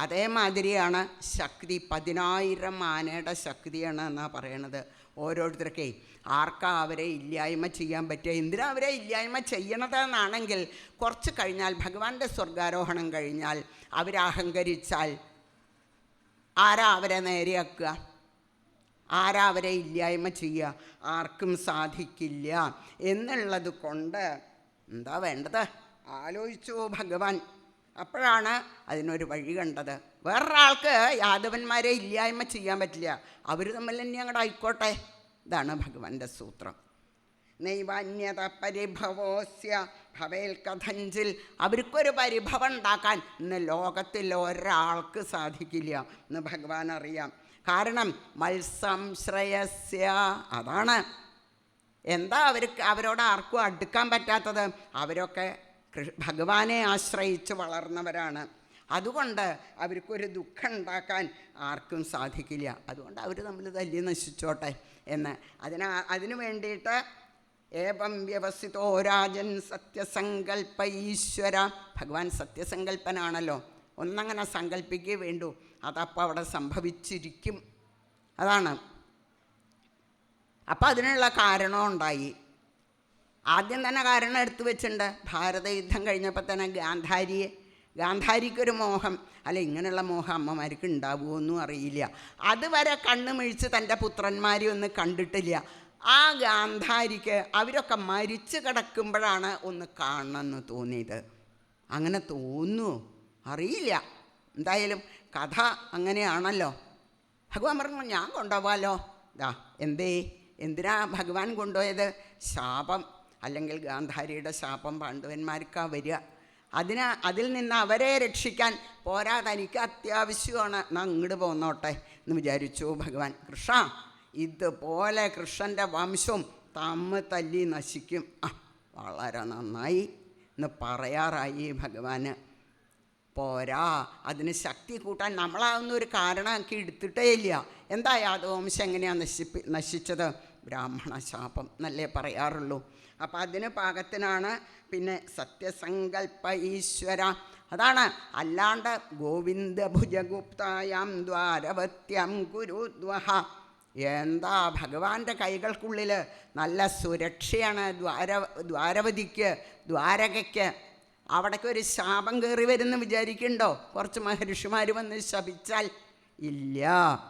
അതേമാതിരിയാണ് ശക്തി. 10,000 ആനയുടെ ശക്തിയാണ് എന്നാണ് പറയണത്. ഓരോരുത്തർക്കേ ആർക്കാ അവരെ ഇല്ലായ്മ ചെയ്യാൻ പറ്റുക? എന്തിനാ അവരെ ഇല്ലായ്മ ചെയ്യണതെന്നാണെങ്കിൽ കുറച്ച് കഴിഞ്ഞാൽ, ഭഗവാന്റെ സ്വർഗാരോഹണം കഴിഞ്ഞാൽ, അവരഹങ്കരിച്ചാൽ ആരാ അവരെ നേരെയാക്കുക? ആരാ അവരെ ഇല്ലായ്മ ചെയ്യുക? ആർക്കും സാധിക്കില്ല. എന്നുള്ളത് കൊണ്ട് എന്താ വേണ്ടത്? ആലോചിച്ചു ഭഗവാൻ. അപ്പോഴാണ് അതിനൊരു വഴി കണ്ടത്. വേറൊരാൾക്ക് യാദവന്മാരെ ഇല്ലായ്മ ചെയ്യാൻ പറ്റില്ല, അവർ തമ്മിൽ തന്നെ അങ്ങോട്ട് ആയിക്കോട്ടെ. ഇതാണ് ഭഗവാന്റെ സൂത്രം. നൈവാന്യത പരിഭവോസ്യ ഭവേൽ കഥഞ്ചിൽ. അവർക്കൊരു പരിഭവം ഉണ്ടാക്കാൻ ഇന്ന് ലോകത്തിൽ ഒരാൾക്ക് സാധിക്കില്ല എന്ന് ഭഗവാൻ അറിയാം. കാരണം മത്സംശ്രയസ്യ. അതാണ്. എന്താ അവരോട് ആർക്കും അടുക്കാൻ പറ്റാത്തത്? അവരൊക്കെ ഭഗവാനെ ആശ്രയിച്ച് വളർന്നവരാണ്. അതുകൊണ്ട് അവർക്കൊരു ദുഃഖം ഉണ്ടാക്കാൻ ആർക്കും സാധിക്കില്ല. അതുകൊണ്ട് അവർ തമ്മിൽ തല്ലി നശിച്ചോട്ടെ എന്ന് അതിനു വേണ്ടിയിട്ട് ഏവം വ്യവസിതോ രാജൻ സത്യസങ്കൽപ്പ ഈശ്വര. ഭഗവാൻ സത്യസങ്കല്പനാണല്ലോ. ഒന്നങ്ങനെ സങ്കല്പിക്കേ വേണ്ടൂ, അതപ്പോൾ അവിടെ സംഭവിച്ചിരിക്കും. അതാണ്. അപ്പം അതിനുള്ള കാരണം ഉണ്ടായി. ആദ്യം തന്നെ കാരണം എടുത്തു വെച്ചിട്ടുണ്ട്. ഭാരതയുദ്ധം കഴിഞ്ഞപ്പോൾ തന്നെ ഗാന്ധാരിക്കൊരു മോഹം. അല്ല, ഇങ്ങനെയുള്ള മോഹം അമ്മമാർക്ക് ഉണ്ടാവുമോന്നും അറിയില്ല. അതുവരെ കണ്ണു മിഴിച്ച് തൻ്റെ പുത്രന്മാരെ ഒന്നും കണ്ടിട്ടില്ല. ആ ഗാന്ധാരിക്ക് അവരൊക്കെ മരിച്ചു കിടക്കുമ്പോഴാണ് ഒന്ന് കാണണമെന്ന് തോന്നിയത്. അങ്ങനെ തോന്നുമോ അറിയില്ല. എന്തായാലും കഥ അങ്ങനെയാണല്ലോ. ഭഗവാൻ പറഞ്ഞു ഞാൻ കൊണ്ടുപോകാമല്ലോ. എന്തിനാ ഭഗവാൻ കൊണ്ടുപോയത്? ശാപം, അല്ലെങ്കിൽ ഗാന്ധാരിയുടെ ശാപം പാണ്ഡവന്മാർക്കാണ് വരിക. അതിൽ നിന്ന് അവരെ രക്ഷിക്കാൻ പോരാ, തനിക്ക് അത്യാവശ്യമാണ്, എന്നാൽ അങ്ങോട്ട് പോന്നോട്ടെ എന്ന് വിചാരിച്ചു ഭഗവാൻ. കൃഷ്ണ, ഇതുപോലെ കൃഷ്ണൻ്റെ വംശവും തമ്മ് തല്ലി നശിക്കും. വളരെ നന്നായി എന്ന് പറയാറായി ഭഗവാന്. പോരാ, അതിന് ശക്തി കൂട്ടാൻ നമ്മളാവുന്ന ഒരു കാരണമാക്കി എടുത്തിട്ടേ ഇല്ല. എന്താ യാദവവംശം എങ്ങനെയാണ് നശിച്ചത്? ബ്രാഹ്മണ ശാപം എന്നല്ലേ പറയാറുള്ളൂ. അപ്പം അതിന് പാകത്തിനാണ് പിന്നെ സത്യസങ്കൽപ്പ ഈശ്വര. അതാണ്. അല്ലാണ്ട് ഗോവിന്ദ ഭുജഗുപ്തായാം ദ്വാരവത്യം കുരുദ്വഹ. എന്താ ഭഗവാന്റെ കൈകൾക്കുള്ളിൽ നല്ല സുരക്ഷയാണ് ദ്വാരവതിക്ക്, ദ്വാരകയ്ക്ക്. അവിടേക്ക് ഒരു ശാപം കയറി വരുമെന്ന് വിചാരിക്കണ്ടോ? കുറച്ച് മഹർഷിമാർ വന്ന് ശപിച്ചാൽ ഇല്ല.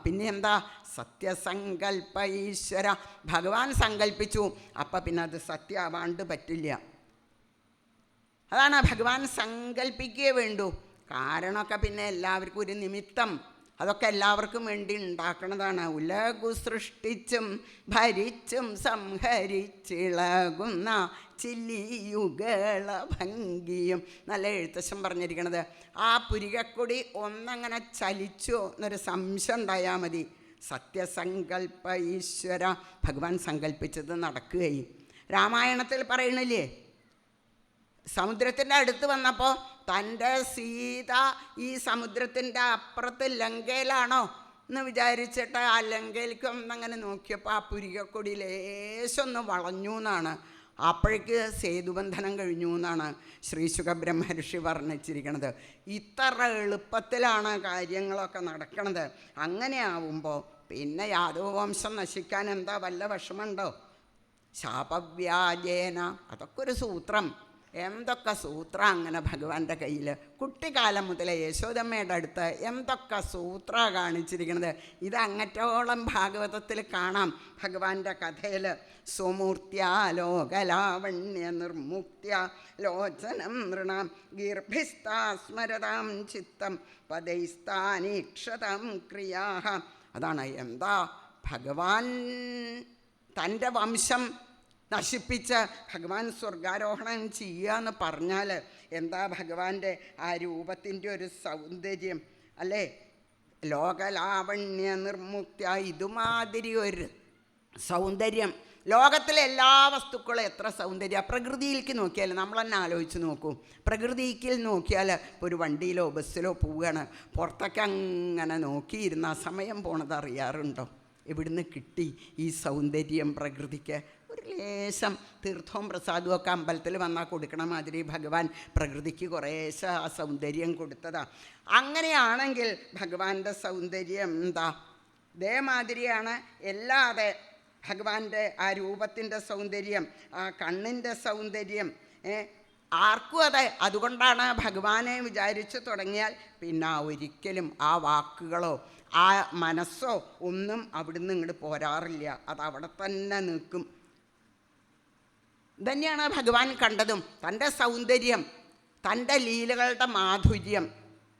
പിന്നെ എന്താ? സത്യസങ്കൽപ്പ ഈശ്വര. ഭഗവാൻ സങ്കല്പിച്ചു, അപ്പം പിന്നെ അത് സത്യമാവാണ്ട് പറ്റില്ല. അതാണ് ഭഗവാൻ സങ്കല്പിക്കുകയേ വേണ്ടൂ. കാരണമൊക്കെ പിന്നെ എല്ലാവർക്കും ഒരു നിമിത്തം, അതൊക്കെ എല്ലാവർക്കും വേണ്ടി ഉണ്ടാക്കുന്നതാണ്. ഉലകു സൃഷ്ടിച്ചും ഭരിച്ചും സംഹരിച്ചിളകുന്ന ചില്ലിയുകള ഭംഗിയും. നല്ല എഴുത്തച്ഛൻ പറഞ്ഞിരിക്കണത്. ആ പുരികക്കൊടി ഒന്നങ്ങനെ ചലിച്ചോ എന്നൊരു സംശയം ഉണ്ടായാൽ മതി. സത്യസങ്കൽപ്പ ഈശ്വര. ഭഗവാൻ സങ്കല്പിച്ചത് നടക്കുകയായി. രാമായണത്തിൽ പറയണില്ലേ, സമുദ്രത്തിൻ്റെ അടുത്ത് വന്നപ്പോൾ തൻ്റെ സീത ഈ സമുദ്രത്തിൻ്റെ അപ്പുറത്ത് ലങ്കയിലാണോ എന്ന് വിചാരിച്ചിട്ട് ആ ലങ്കയിലേക്ക് ഒന്നങ്ങനെ നോക്കിയപ്പോൾ ആ പുരികക്കൊടി ലേശമൊന്ന് വളഞ്ഞു എന്നാണ്. അപ്പോഴേക്ക് സേതുബന്ധനം കഴിഞ്ഞു എന്നാണ് ശ്രീ ശുഖബ്രഹ്മർഷി വർണ്ണിച്ചിരിക്കുന്നത്. ഇത്ര എളുപ്പത്തിലാണ് കാര്യങ്ങളൊക്കെ നടക്കണത്. അങ്ങനെ ആവുമ്പോൾ പിന്നെ യാദവവംശം നശിക്കാൻ എന്താ വല്ല വിഷമമുണ്ടോ? ശാപവ്യാജേന. അതൊക്കെ ഒരു സൂത്രം. എന്തൊക്കെ സൂത്രം അങ്ങനെ ഭഗവാന്റെ കയ്യിൽ. കുട്ടിക്കാലം മുതലേ യശോദമ്മയുടെ അടുത്ത് എന്തൊക്കെ സൂത്ര കാണിച്ചിരിക്കുന്നത്. ഇത് അങ്ങറ്റോളം ഭാഗവതത്തിൽ കാണാം. ഭഗവാന്റെ കഥയിൽ സുമൂർത്യ ലോകലാവണ്യ നിർമുക്ത്യ ലോചനം നൃണാം ഗീർഭിസ്താ സ്മരതാം ചിത്തം പദൈസ്ഥാനീക്ഷതം ക്രിയാഹ. അതാണ്. എന്താ ഭഗവാൻ തൻ്റെ വംശം നശിപ്പിച്ച് ഭഗവാൻ സ്വർഗാരോഹണം ചെയ്യുക എന്ന് പറഞ്ഞാൽ എന്താ ഭഗവാന്റെ ആ രൂപത്തിൻ്റെ ഒരു സൗന്ദര്യം അല്ലേ? ലോകലാവണ്യ നിർമുക്ത. ഇതുമാതിരി ഒരു സൗന്ദര്യം ലോകത്തിലെ എല്ലാ വസ്തുക്കളും എത്ര സൗന്ദര്യം. പ്രകൃതിയിലേക്ക് നോക്കിയാൽ നമ്മൾ തന്നെ ആലോചിച്ച് നോക്കൂ. പ്രകൃതിക്ക് നോക്കിയാൽ ഇപ്പോൾ ഒരു വണ്ടിയിലോ ബസ്സിലോ പോവുകയാണ്, പുറത്തൊക്കെ അങ്ങനെ നോക്കിയിരുന്ന സമയം പോണത് അറിയാറുണ്ടോ? എവിടുന്ന് കിട്ടി ഈ സൗന്ദര്യം പ്രകൃതിക്ക്? ഒരു ലേശം തീർത്ഥവും പ്രസാദവും ഒക്കെ അമ്പലത്തിൽ വന്നാൽ കൊടുക്കണ മാതിരി ഭഗവാൻ പ്രകൃതിക്ക് കുറേശ്ശെ ആ സൗന്ദര്യം കൊടുത്തതാണ്. അങ്ങനെയാണെങ്കിൽ ഭഗവാന്റെ സൗന്ദര്യം എന്താ? ഇതേമാതിരിയാണ്. എല്ലാതെ ഭഗവാന്റെ ആ രൂപത്തിൻ്റെ സൗന്ദര്യം, ആ കണ്ണിൻ്റെ സൗന്ദര്യം ആർക്കും അതെ. അതുകൊണ്ടാണ് ഭഗവാനെ വിചാരിച്ചു തുടങ്ങിയാൽ പിന്നെ ഒരിക്കലും ആ വാക്കുകളോ ആ മനസ്സോ ഒന്നും അവിടുന്ന് ഇങ്ങോട്ട് പോരാറില്ല. അത് അവിടെ തന്നെ നിൽക്കും. തന്നെയാണ് ഭഗവാൻ കണ്ടതും. തൻ്റെ സൗന്ദര്യം, തൻ്റെ ലീലകളുടെ മാധുര്യം.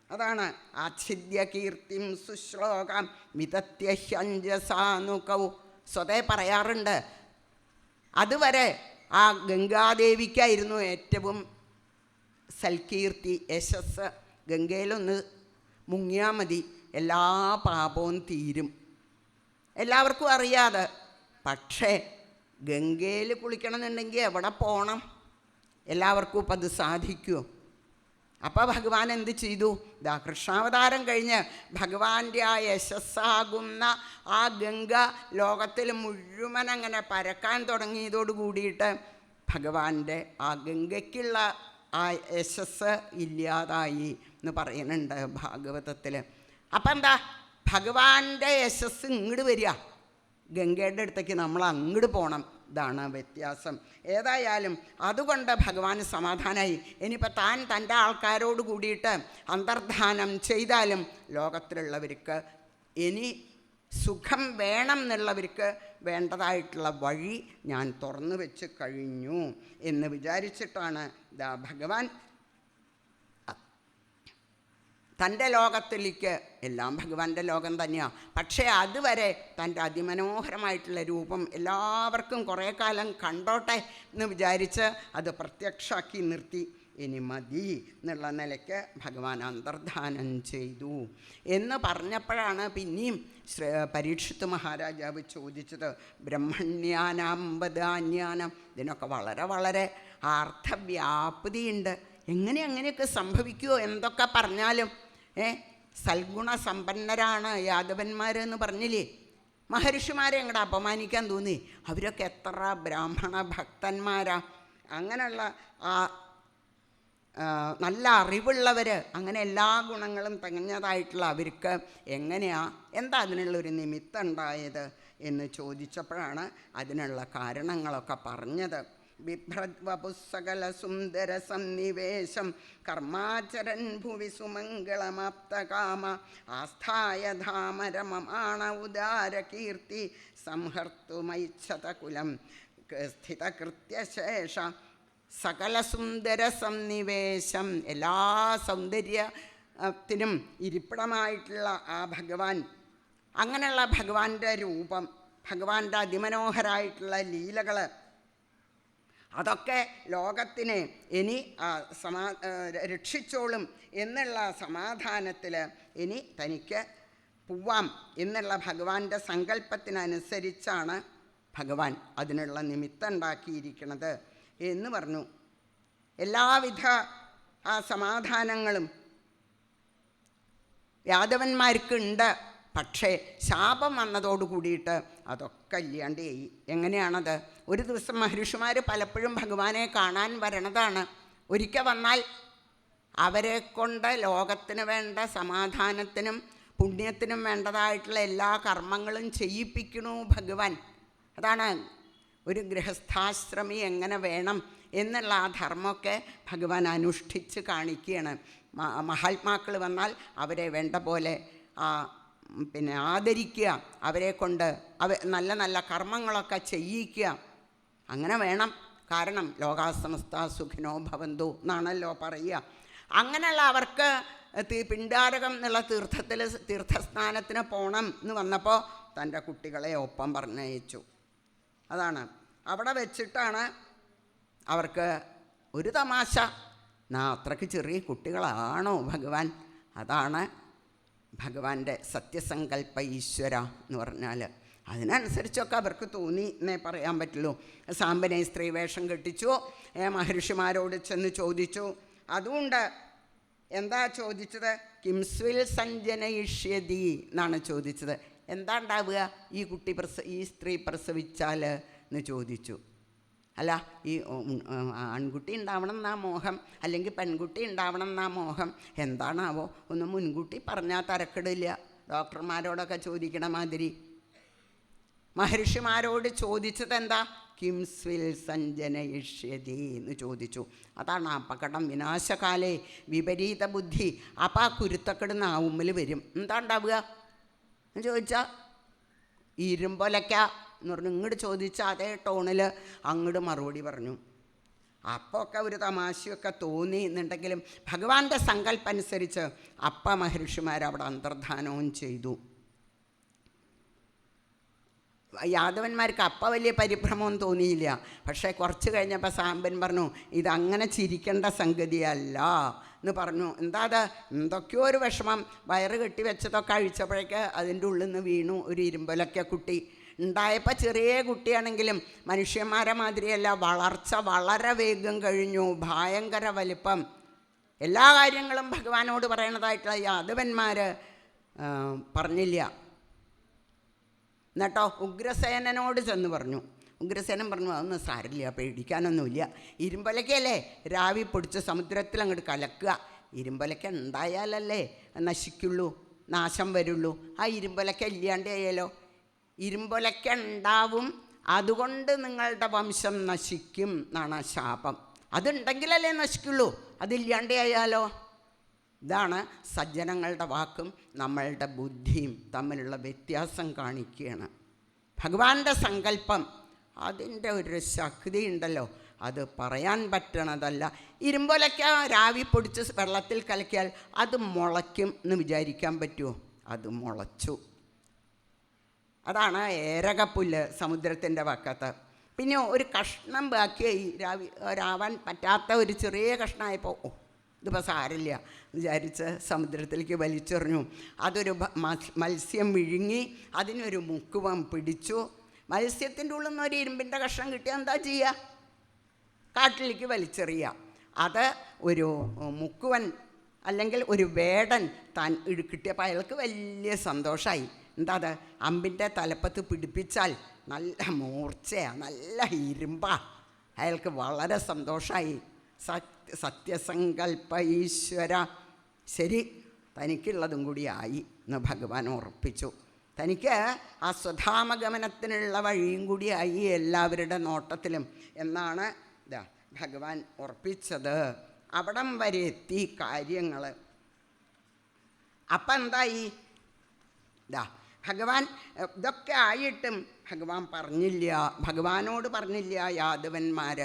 അതാണ് ആച്ഛിദ്യ കീർത്തിം സുശ്ലോകം വിതത്യഹ്യഞ്ജസാനുകൗ. സ്വതേ പറയാറുണ്ട്, അതുവരെ ആ ഗംഗാദേവിക്കായിരുന്നു ഏറ്റവും സൽകീർത്തി, യശസ്. ഗംഗയിലൊന്ന് മുങ്ങിയാൽ മതി, എല്ലാ പാപവും തീരും. എല്ലാവർക്കും അറിയാതെ. പക്ഷേ ഗംഗയിൽ കുളിക്കണമെന്നുണ്ടെങ്കിൽ എവിടെ പോകണം? എല്ലാവർക്കും ഇപ്പം അത് സാധിക്കുമോ? അപ്പോൾ ഭഗവാൻ എന്ത് ചെയ്തു? കൃഷ്ണാവതാരം കഴിഞ്ഞ് ഭഗവാന്റെ ആ യശസ്സാകുന്ന ആ ഗംഗ ലോകത്തിൽ മുഴുവൻ അങ്ങനെ പരക്കാൻ തുടങ്ങിയതോട് കൂടിയിട്ട് ഭഗവാന്റെ ആ ഗംഗയ്ക്കുള്ള ആ യശസ് ഇല്ലാതായി എന്ന് പറയുന്നുണ്ട് ഭാഗവതത്തിൽ. അപ്പം എന്താ? ഭഗവാന്റെ യശസ് ഇങ്ങോട്ട് വരിക, ഗംഗയുടെ അടുത്തേക്ക് നമ്മൾ അങ്ങോട്ട് പോകണം. ഇതാണ് വ്യത്യാസം. ഏതായാലും അതുകൊണ്ട് ഭഗവാന് സമാധാനമായി. ഇനിയിപ്പോൾ താൻ തൻ്റെ ആൾക്കാരോട് കൂടിയിട്ട് അന്തർധാനം ചെയ്താലും ലോകത്തിലുള്ളവർക്ക് ഇനി സുഖം വേണം എന്നുള്ളവർക്ക് വേണ്ടതായിട്ടുള്ള വഴി ഞാൻ തുറന്നു വെച്ച് കഴിഞ്ഞു എന്ന് വിചാരിച്ചിട്ടാണ് ഭഗവാൻ തൻ്റെ ലോകത്തിലേക്ക്, എല്ലാം ഭഗവാന്റെ ലോകം തന്നെയാണ്, പക്ഷേ അതുവരെ തൻ്റെ അതിമനോഹരമായിട്ടുള്ള രൂപം എല്ലാവർക്കും കുറേ കാലം കണ്ടോട്ടെ എന്ന് വിചാരിച്ച് അത് പ്രത്യക്ഷമാക്കി നിർത്തി. ഇനി മതി എന്നുള്ള നിലയ്ക്ക് ഭഗവാൻ അന്തർധാനം ചെയ്തു എന്ന് പറഞ്ഞപ്പോഴാണ് പിന്നെയും പരീക്ഷിത്ത് മഹാരാജാവ് ചോദിച്ചത്, ബ്രഹ്മണ്യാനാം വദാന്യാനം, ഇതിനൊക്കെ വളരെ വളരെ അർത്ഥവ്യാപ്തിയുണ്ട്. അങ്ങനെയൊക്കെ സംഭവിക്കുമോ? എന്തൊക്കെ പറഞ്ഞാലും സൽഗുണസമ്പന്നരാണ് യാദവന്മാരെന്ന് പറഞ്ഞില്ലേ? മഹർഷിമാരെ അങ്ങോട്ട് അപമാനിക്കാൻ തോന്നി. അവരൊക്കെ എത്ര ബ്രാഹ്മണ ഭക്തന്മാരാ, അങ്ങനെയുള്ള നല്ല അറിവുള്ളവർ, അങ്ങനെ എല്ലാ ഗുണങ്ങളും തികഞ്ഞതായിട്ടുള്ള അവർക്ക് എന്താ അതിനുള്ളൊരു നിമിത്തം ഉണ്ടായത് എന്ന് ചോദിച്ചപ്പോഴാണ് അതിനുള്ള കാരണങ്ങളൊക്കെ പറഞ്ഞത്. ബിഭ്രദ്വപുസ്സകല സുന്ദര സന്നിവേശം കർമാചരൻ ഭുവി സുമംഗളമാപ്തകാമ ആസ്ഥായ ധാമരമമാണ ഉദാരകീർത്തി സംഹർത്തുമൈച്ഛതകുലം സ്ഥിതകൃത്യശേഷ. സകല സുന്ദര സന്നിവേശം, എല്ലാ സൗന്ദര്യത്തിനും ഇരിപ്പിടമായിട്ടുള്ള ആ ഭഗവാൻ, അങ്ങനെയുള്ള ഭഗവാന്റെ രൂപം, ഭഗവാന്റെ അതിമനോഹരായിട്ടുള്ള ലീലകൾ, അതൊക്കെ ലോകത്തിനെ ഇനി രക്ഷിച്ചോളും എന്നുള്ള സമാധാനത്തിൽ ഇനി തനിക്ക് പോവാം എന്നുള്ള ഭഗവാന്റെ സങ്കല്പത്തിനനുസരിച്ചാണ് ഭഗവാൻ അതിനുള്ള നിമിത്തം ഉണ്ടാക്കിയിരിക്കുന്നത് എന്ന് പറഞ്ഞു. എല്ലാവിധ സമാധാനങ്ങളും യാദവന്മാർക്കുണ്ട്. പക്ഷേ ശാപം വന്നതോടു കൂടിയിട്ട് അതൊക്കെ ഇല്ലാണ്ടായി. എങ്ങനെയാണത്? ഒരു ദിവസം മഹർഷിമാർ പലപ്പോഴും ഭഗവാനെ കാണാൻ വരണതാണ്. ഒരിക്കൽ വന്നാൽ അവരെ കൊണ്ട് ലോകത്തിന് വേണ്ട സമാധാനത്തിനും പുണ്യത്തിനും വേണ്ടതായിട്ടുള്ള എല്ലാ കർമ്മങ്ങളും ചെയ്യിപ്പിക്കണു ഭഗവാൻ. അതാണ് ഒരു ഗൃഹസ്ഥാശ്രമി എങ്ങനെ വേണം എന്നുള്ള ആ ധർമ്മമൊക്കെ ഭഗവാൻ അനുഷ്ഠിച്ച് കാണിക്കുകയാണ്. മഹാത്മാക്കൾ വന്നാൽ അവരെ വേണ്ട പോലെ ആദരിക്കുക, അവരെ കൊണ്ട് നല്ല നല്ല കർമ്മങ്ങളൊക്കെ ചെയ്യിക്കുക. അങ്ങനെ വേണം. കാരണം ലോകാസമസ്ത സുഖിനോ ഭവന്തു എന്നാണല്ലോ പറയുക. അങ്ങനെയുള്ള അവർക്ക് പിണ്ടാരകം എന്നുള്ള തീർത്ഥസ്നാനത്തിന് പോകണം എന്ന് വന്നപ്പോൾ തൻ്റെ കുട്ടികളെ ഒപ്പം പറഞ്ഞയച്ചു. അതാണ് അവിടെ വെച്ചിട്ടാണ് അവർക്ക് ഒരു തമാശ. അത്രയ്ക്ക് ചെറിയ കുട്ടികളാണോ ഭഗവാൻ? അതാണ് ഭഗവാന്റെ സത്യസങ്കല്പ ഈശ്വര എന്ന് പറഞ്ഞാൽ. അതിനനുസരിച്ചൊക്കെ അവർക്ക് തോന്നി എന്നേ പറയാൻ പറ്റുള്ളൂ. സാമ്പനെ സ്ത്രീ വേഷം കെട്ടിച്ചു, മഹർഷിമാരോട് ചെന്ന് ചോദിച്ചു. അതുകൊണ്ട് എന്താ ചോദിച്ചത്? കിംസ്വിൽ സഞ്ജനയിഷ്യതി എന്നാണ് ചോദിച്ചത്. എന്താ ഉണ്ടാവുക ഈ സ്ത്രീ പ്രസവിച്ചാൽ എന്ന് ചോദിച്ചു. അല്ല, ഈ ആൺകുട്ടി ഉണ്ടാവണം എന്നാ മോഹം, അല്ലെങ്കിൽ പെൺകുട്ടി ഉണ്ടാവണം എന്നാ മോഹം, എന്താണാവോ? ഒന്ന് മുൻകൂട്ടി പറഞ്ഞാൽ തരക്കെടില്ല. ഡോക്ടർമാരോടൊക്കെ ചോദിക്കണ മാതിരി മഹർഷിമാരോട് ചോദിച്ചത് എന്താ? കിംസ്വിൽ സഞ്ജനയിഷ്യതി എന്ന് ചോദിച്ചു. അതാണ് അപകടം. വിനാശകാലേ വിപരീത ബുദ്ധി. അപ്പം ആ കുരുത്തക്കെട് നാവുമ്മൽ വരും. എന്താ ഉണ്ടാവുക എന്ന് ചോദിച്ചാൽ ഇരുമ്പൊലയ്ക്ക എന്ന് പറഞ്ഞു. ഇങ്ങോട്ട് ചോദിച്ചാൽ അതേ ടോണിൽ അങ്ങോട്ട് മറുപടി പറഞ്ഞു. അപ്പോൾ ഒക്കെ ഒരു തമാശയൊക്കെ തോന്നി എന്നുണ്ടെങ്കിലും ഭഗവാന്റെ സങ്കല്പം അനുസരിച്ച് മഹർഷിമാരവിടെ അന്തർധാനവും ചെയ്തു. യാദവന്മാർക്ക് വലിയ പരിഭ്രമമൊന്നും തോന്നിയില്ല. പക്ഷേ കുറച്ച് കഴിഞ്ഞപ്പോൾ സാമ്പൻ പറഞ്ഞു, ഇതങ്ങനെ ചിരിക്കേണ്ട സംഗതിയല്ല എന്ന് പറഞ്ഞു. എന്താ അത്? എന്തൊക്കെയോ ഒരു വിഷമം. വയറ് കെട്ടി വെച്ചതൊക്കെ അഴിച്ചപ്പോഴേക്ക് അതിൻ്റെ ഉള്ളിൽ നിന്ന് വീണു ഒരു ഇരുമ്പലൊക്കെ കുട്ടി. ഉണ്ടായപ്പോൾ ചെറിയ കുട്ടിയാണെങ്കിലും മനുഷ്യന്മാരെ മാതിരിയല്ല, വളർച്ച വളരെ വേഗം കഴിഞ്ഞു, ഭയങ്കര വലിപ്പം. എല്ലാ കാര്യങ്ങളും ഭഗവാനോട് പറയണതായിട്ടുള്ള യാദവന്മാർ പറഞ്ഞില്ല. എന്നിട്ടോ ഉഗ്രസേനനോട് ചെന്ന് പറഞ്ഞു. ഉഗ്രസേനൻ പറഞ്ഞു, അതൊന്നും സാരില്ല, പേടിക്കാനൊന്നുമില്ല. ഇരുമ്പലക്കല്ലേ രാവി പൊടിച്ച് സമുദ്രത്തിൽ അങ്ങോട്ട് കലക്കുക. ഇരുമ്പലക്ക ഉണ്ടായാലല്ലേ നശിക്കുള്ളൂ, നാശം വരുള്ളൂ. ആ ഇരുമ്പലക്ക ഇല്ലാണ്ടായാലോ? ഇരുമ്പൊലക്ക ഉണ്ടാവും, അതുകൊണ്ട് നിങ്ങളുടെ വംശം നശിക്കും എന്നാണ് ശാപം. അതുണ്ടെങ്കിലല്ലേ നശിക്കുള്ളൂ, അതില്ലാണ്ടായാലോ? ഇതാണ് സജ്ജനങ്ങളുടെ വാക്കും നമ്മളുടെ ബുദ്ധിയും തമ്മിലുള്ള വ്യത്യാസം കാണിക്കുകയാണ്. ഭഗവാന്റെ സങ്കല്പം അതിൻ്റെ ഒരു ശക്തി ഉണ്ടല്ലോ, അത് പറയാൻ പറ്റണതല്ല. ഇരുമ്പൊലക്ക രാവി പൊടിച്ച് വെള്ളത്തിൽ കലക്കിയാൽ അത് മുളയ്ക്കും എന്ന് വിചാരിക്കാൻ പറ്റുമോ? അത് മുളച്ചു. അതാണ് ഏരകപ്പുല്ല് സമുദ്രത്തിൻ്റെ വക്കത്ത്. പിന്നെ ഒരു കഷ്ണം ബാക്കിയായി, രാവാൻ പറ്റാത്ത ഒരു ചെറിയ കഷ്ണമായപ്പോൾ ഇതിപ്പോൾ സാരില്ല വിചാരിച്ച് സമുദ്രത്തിലേക്ക് വലിച്ചെറിഞ്ഞു. അതൊരു മത്സ്യം വിഴുങ്ങി അതിനൊരു മുക്കുവം പിടിച്ചു. മത്സ്യത്തിൻ്റെ ഉള്ളിൽ നിന്ന് ഒരു ഇരുമ്പിൻ്റെ കഷ്ണം കിട്ടിയാൽ എന്താ ചെയ്യുക? കാട്ടിലേക്ക് വലിച്ചെറിയുക. അത് ഒരു മുക്കുവൻ അല്ലെങ്കിൽ ഒരു വേടൻ താൻ കിട്ടിയപ്പോൾ അയാൾക്ക് വലിയ സന്തോഷമായി. എന്താ അത്? അമ്പിൻ്റെ തലപ്പത്ത് പിടിപ്പിച്ചാൽ നല്ല മൂർച്ചയാണ്, നല്ല ഇരുമ്പാ. അയാൾക്ക് വളരെ സന്തോഷമായി. സത്യസങ്കല്പ ഈശ്വര, ശരി തനിക്കുള്ളതും കൂടി ആയി എന്ന് ഭഗവാൻ ഉറപ്പിച്ചു. തനിക്ക് ആ സ്വധാമഗമനത്തിനുള്ള വഴിയും കൂടിയായി എല്ലാവരുടെ നോട്ടത്തിലും എന്നാണ് ഭഗവാൻ ഉറപ്പിച്ചത്. അവിടം വരെ എത്തി കാര്യങ്ങൾ. അപ്പം എന്തായി? ഭഗവാൻ ഇതൊക്കെ ആയിട്ടും ഭഗവാൻ പറഞ്ഞില്ല, ഭഗവാനോട് പറഞ്ഞില്ല യാദവന്മാർ.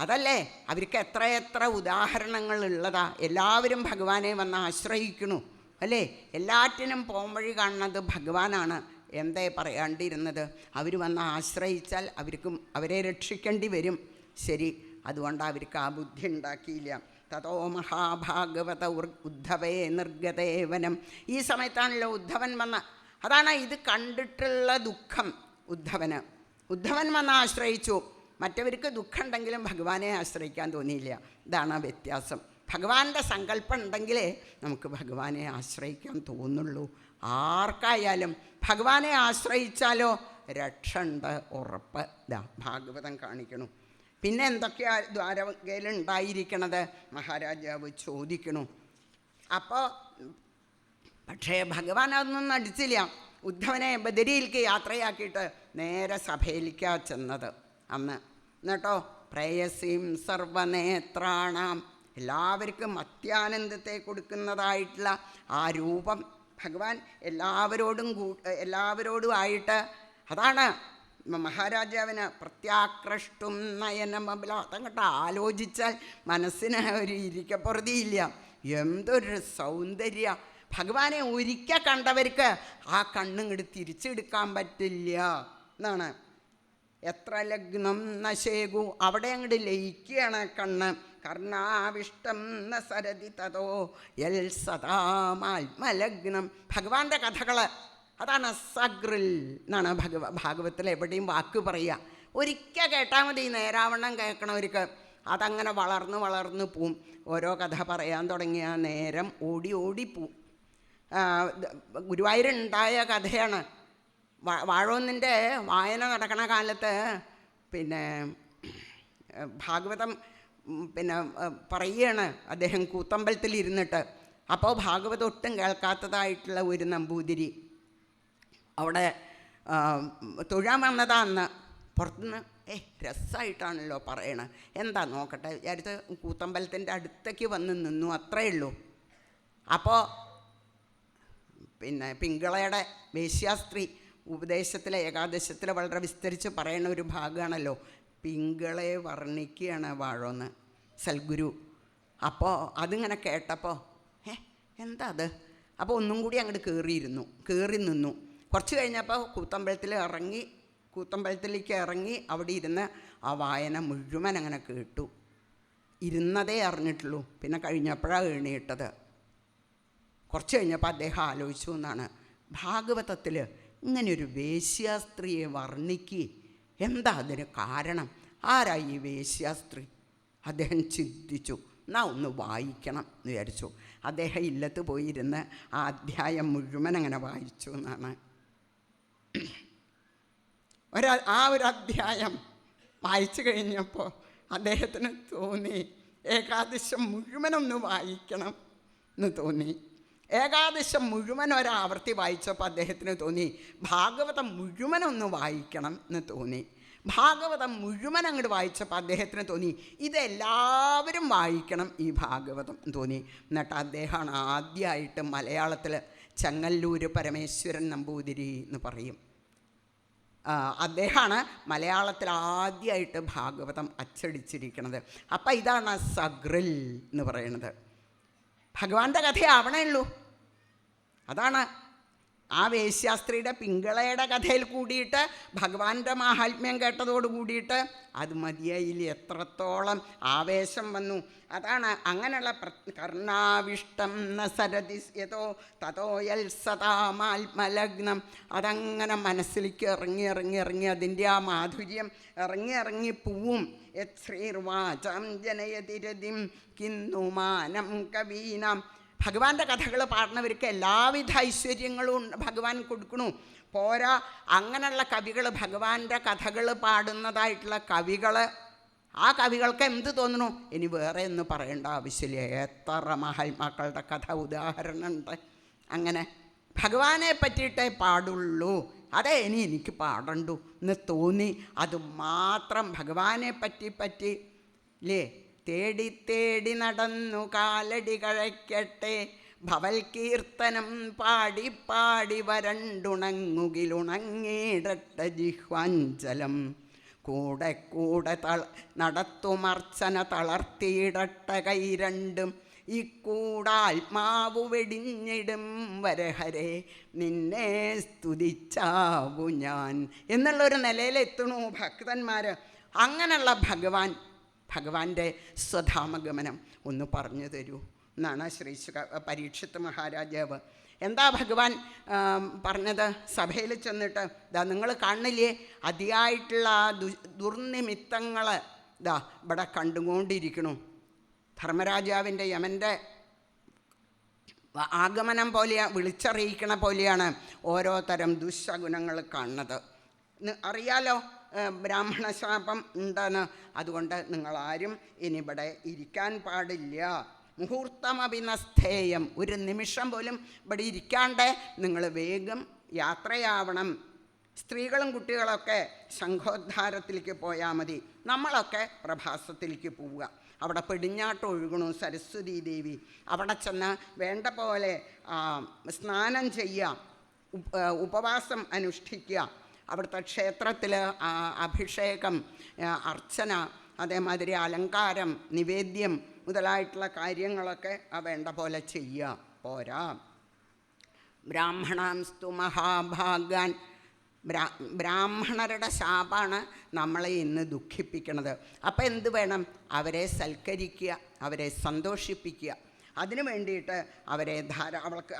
അതല്ലേ അവർക്ക് എത്രയെത്ര ഉദാഹരണങ്ങൾ ഉള്ളതാ. എല്ലാവരും ഭഗവാനെ വന്ന് ആശ്രയിക്കണു അല്ലേ? എല്ലാറ്റിനും പോംവഴി കാണുന്നത് ഭഗവാനാണ്. എന്തേ പറയാണ്ടിരുന്നത്? അവർ വന്ന് ആശ്രയിച്ചാൽ അവരെ രക്ഷിക്കേണ്ടി വരും. ശരി, അതുകൊണ്ട് അവർക്ക് ആ ബുദ്ധി ഉണ്ടാക്കിയില്ല. തതോ മഹാഭാഗവത ഉദ്ധവേ നിർഗതേവനം. ഈ സമയത്താണല്ലോ ഉദ്ധവൻ വന്ന. അതാണ് ഇത് കണ്ടിട്ടുള്ള ദുഃഖം ഉദ്ധവൻ വന്ന് ആശ്രയിച്ചു. മറ്റവർക്ക് ദുഃഖം ഉണ്ടെങ്കിലും ഭഗവാനെ ആശ്രയിക്കാൻ തോന്നിയില്ല. ഇതാണ് വ്യത്യാസം. ഭഗവാന്റെ സങ്കല്പം ഉണ്ടെങ്കിലേ നമുക്ക് ഭഗവാനെ ആശ്രയിക്കാൻ തോന്നുള്ളൂ. ആർക്കായാലും ഭഗവാനെ ആശ്രയിച്ചാലോ രക്ഷണ്ട് ഉറപ്പ്. ഭാഗവതം കാണിക്കണു. പിന്നെ എന്തൊക്കെയാ ദ്വാരകയിലുണ്ടായിരിക്കണത്? മഹാരാജാവ് ചോദിക്കണു. അപ്പോൾ പക്ഷേ ഭഗവാൻ അതൊന്നും നടിച്ചില്ല. ഉദ്ധവനെ ബദരിയിലേക്ക് യാത്രയാക്കിയിട്ട് നേരെ സഭയിലേക്കാ ചെന്നത് അന്ന്. എന്നിട്ടോ പ്രേയസീം സർവനേത്രാണാം, എല്ലാവർക്കും അത്യാനന്ദത്തെ കൊടുക്കുന്നതായിട്ടുള്ള ആ രൂപം ഭഗവാൻ എല്ലാവരോടുമായിട്ട്. അതാണ് മഹാരാജാവിന് പ്രത്യാക്രഷ്ടും നയനമബല. അതങ്ങോട്ട് ആലോചിച്ചാൽ മനസ്സിന് ഒരു ഇരിക്കപ്പുറതിയില്ല. എന്തൊരു സൗന്ദര്യ! ഭഗവാനെ ഒരിക്കൽ കണ്ടവർക്ക് ആ കണ്ണിങ്ങോട്ട് തിരിച്ചെടുക്കാൻ പറ്റില്ല എന്നാണ്. എത്ര ലഗ്നം നശേകു, അവിടെ അങ്ങോട്ട് ലയിക്കുകയാണ് കണ്ണ്. കർണാവിഷ്ടം ന സരതി തതോ യൽ സദാമാത്മലഗ്നം. ഭഗവാന്റെ കഥകൾ അതാണ് സഗ്രിൽ എന്നാണ് ഭാഗവത്തിൽ എവിടെയും വാക്ക് പറയുക. ഒരിക്കൽ കേട്ടാൽ മതി, നേരാവണ്ണം കേൾക്കണവർക്ക്. അതങ്ങനെ വളർന്ന് പോവും. ഓരോ കഥ പറയാൻ തുടങ്ങിയ നേരം ഓടിപ്പോവും. ഗുരുവായൂരുണ്ടായ കഥയാണ്. വാഴോന്നിൻ്റെ വായന നടക്കണ കാലത്ത് ഭാഗവതം പറയുകയാണ് അദ്ദേഹം കൂത്തമ്പലത്തിൽ ഇരുന്നിട്ട്. അപ്പോൾ ഭാഗവതം ഒട്ടും കേൾക്കാത്തതായിട്ടുള്ള ഒരു നമ്പൂതിരി അവിടെ തൊഴാൻ വന്നതാ. അന്ന് പുറത്തുനിന്ന് രസമായിട്ടാണല്ലോ പറയണത്, എന്താ നോക്കട്ടെ വിചാരിച്ച് കൂത്തമ്പലത്തിൻ്റെ അടുത്തേക്ക് വന്ന് നിന്നു, അത്രയേ ഉള്ളൂ. അപ്പോൾ പിങ്കളയുടെ വേശ്യാസ്ത്രീ ഉപദേശത്തിലെ ഏകാദശത്തിലെ വളരെ വിസ്തരിച്ച് പറയുന്ന ഒരു ഭാഗമാണല്ലോ. പിങ്കളയെ വർണ്ണിക്കുകയാണ് വാഴോന്ന് സൽഗുരു. അപ്പോൾ അതിങ്ങനെ കേട്ടപ്പോൾ എന്താ അത്? അപ്പോൾ ഒന്നും കൂടി അങ്ങോട്ട് കയറി നിന്നു. കുറച്ച് കഴിഞ്ഞപ്പോൾ കൂത്തമ്പലത്തിലേക്ക് ഇറങ്ങി അവിടെ ഇരുന്ന് ആ വായന മുഴുവൻ അങ്ങനെ കേട്ടു. ഇരുന്നതേ അറിഞ്ഞിട്ടുള്ളൂ. പിന്നെ കഴിഞ്ഞപ്പോഴാണ് എഴുന്നേറ്റത്. കുറച്ച് കഴിഞ്ഞപ്പോൾ അദ്ദേഹം ആലോചിച്ചു എന്നാണ്, ഭാഗവതത്തിൽ ഇങ്ങനെയൊരു വേശ്യാസ്ത്രീയെ വർണ്ണിക്കുക, എന്താ അതിന് കാരണം? ആരായി ഈ വേശ്യാസ്ത്രീ? അദ്ദേഹം ചിന്തിച്ചു. എന്നാ ഒന്ന് വായിക്കണം എന്ന് വിചാരിച്ചു. അദ്ദേഹം ഇല്ലത്ത് പോയിരുന്ന് ആ അധ്യായം മുഴുവൻ അങ്ങനെ വായിച്ചു എന്നാണ്. ആ ഒരു അധ്യായം വായിച്ചു കഴിഞ്ഞപ്പോൾ അദ്ദേഹത്തിന് തോന്നി ഏകാദശം മുഴുവനൊന്ന് വായിക്കണം എന്ന് തോന്നി. ഏകാദശം മുഴുവൻ ഒരാവർത്തി വായിച്ചപ്പോൾ അദ്ദേഹത്തിന് തോന്നി ഭാഗവതം മുഴുവനൊന്ന് വായിക്കണം എന്ന് തോന്നി. ഭാഗവതം മുഴുവൻ അങ്ങോട്ട് വായിച്ചപ്പോൾ അദ്ദേഹത്തിന് തോന്നി ഇതെല്ലാവരും വായിക്കണം ഈ ഭാഗവതം തോന്നി. എന്നിട്ട് അദ്ദേഹമാണ് ആദ്യമായിട്ട് മലയാളത്തിൽ ചെങ്ങല്ലൂർ പരമേശ്വരൻ നമ്പൂതിരി എന്ന് പറയും. അദ്ദേഹമാണ് മലയാളത്തിൽ ആദ്യമായിട്ട് ഭാഗവതം അച്ചടിച്ചിരിക്കുന്നത്. അപ്പം ഇതാണ് സഗ്രിൽ എന്ന് പറയുന്നത്. ഭഗവാന്റെ കഥയാവണേ ഉള്ളൂ. അതാണ് ആ വേശ്യാസ്ത്രീയുടെ പിങ്കളയുടെ കഥയിൽ കൂടിയിട്ട് ഭഗവാന്റെ മാഹാത്മ്യം കേട്ടതോട് കൂടിയിട്ട് അത് മതിയായില്ല. എത്രത്തോളം ആവേശം വന്നു. അതാണ് അങ്ങനെയുള്ള കർണാവിഷ്ടം ന സരതി യതോ തതോയൽ സതാമാത്മലഗ്നം. അതങ്ങനെ മനസ്സിലേക്ക് ഇറങ്ങി ഇറങ്ങി ഇറങ്ങി അതിൻ്റെ ആ മാധുര്യം ഇറങ്ങി ഇറങ്ങി പോവും. യത് ശ്രീർവാചം ജനയതിരതിം കിന്നുമാനം കവീനാം. ഭഗവാന്റെ കഥകൾ പാടുന്നവർക്ക് എല്ലാവിധ ഐശ്വര്യങ്ങളും ഭഗവാൻ കൊടുക്കണു. പോരാ, അങ്ങനെയുള്ള കവികൾ, ഭഗവാന്റെ കഥകൾ പാടുന്നതായിട്ടുള്ള കവികൾ, ആ കവികൾക്ക് എന്ത് തോന്നുന്നു? ഇനി വേറെ ഒന്നും പറയേണ്ട ആവശ്യമില്ല. എത്ര മഹാത്മാക്കളുടെ കഥ ഉദാഹരണമുണ്ട്. അങ്ങനെ ഭഗവാനെ പറ്റിയിട്ടേ പാടുള്ളൂ, അതേ ഇനി എനിക്ക് പാടണ്ടു എന്ന് തോന്നി. അത് മാത്രം ഭഗവാനെ പറ്റി ഇല്ലേ, തേടി തേടി നടന്നു കാലടി കഴയ്ക്കട്ടെ, ഭവൽ കീർത്തനം പാടി പാടി വരണ്ടുണങ്ങുകിലുണങ്ങിടട്ട ജിഹ്വാഞ്ചലം, കൂടെ കൂടെ നടത്തുമർച്ചന തളർത്തിയിടട്ട കൈ രണ്ടും, ഇക്കൂടാത്മാവു വെടിഞ്ഞിടും വരഹരെ നിന്നെ സ്തുതിച്ചാവു ഞാൻ എന്നുള്ളൊരു നിലയിലെത്തണു ഭക്തന്മാർ. അങ്ങനെയുള്ള ഭഗവാന്റെ സ്വധാമഗമനം ഒന്ന് പറഞ്ഞു തരൂ എന്നാണ് ശ്രീ പരീക്ഷിത്ത് മഹാരാജാവ്. എന്താ ഭഗവാൻ പറഞ്ഞത്? സഭയിൽ ചെന്നിട്ട് ഇതാ നിങ്ങൾ കാണില്ലേ, അതിയായിട്ടുള്ള ആ ദുർനിമിത്തങ്ങൾ ഇതാ ഇവിടെ കണ്ടുകൊണ്ടിരിക്കണു. ധർമ്മരാജാവിൻ്റെ യമൻ്റെ ആഗമനം പോലെയാണ്, വിളിച്ചറിയിക്കണ പോലെയാണ് ഓരോ തരം ദുശകുനങ്ങൾ കാണുന്നത്. അറിയാലോ ബ്രാഹ്മണ ശാപം ഉണ്ടെന്ന്. അതുകൊണ്ട് നിങ്ങളാരും ഇനി ഇവിടെ ഇരിക്കാൻ പാടില്ല. മുഹൂർത്തമഭിനസ്ഥേയം, ഒരു നിമിഷം പോലും ഇവിടെ ഇരിക്കാണ്ട് നിങ്ങൾ വേഗം യാത്രയാവണം. സ്ത്രീകളും കുട്ടികളൊക്കെ ശംഖോദ്ധാരത്തിലേക്ക് പോയാൽ മതി. നമ്മളൊക്കെ പ്രഭാസത്തിലേക്ക് പോവുക. അവിടെ പെടിഞ്ഞാട്ട് ഒഴുകണു സരസ്വതീ ദേവി. അവിടെ ചെന്ന് വേണ്ട പോലെ സ്നാനം ചെയ്യുക, ഉപവാസം അനുഷ്ഠിക്കുക. അവിടുത്തെ ക്ഷേത്രത്തിൽ അഭിഷേകം, അർച്ചന, അതേമാതിരി അലങ്കാരം, നിവേദ്യം മുതലായിട്ടുള്ള കാര്യങ്ങളൊക്കെ വേണ്ട പോലെ ചെയ്യുക. പോരാ, ബ്രാഹ്മണാംസ്തു മഹാഭാഗാൻ, ബ്രാഹ്മണരുടെ ശാപാണ് നമ്മളെ ഇന്ന് ദുഃഖിപ്പിക്കുന്നത്. അപ്പം എന്ത് വേണം? അവരെ സൽക്കരിക്കുക, അവരെ സന്തോഷിപ്പിക്കുക. അതിനു വേണ്ടിയിട്ട്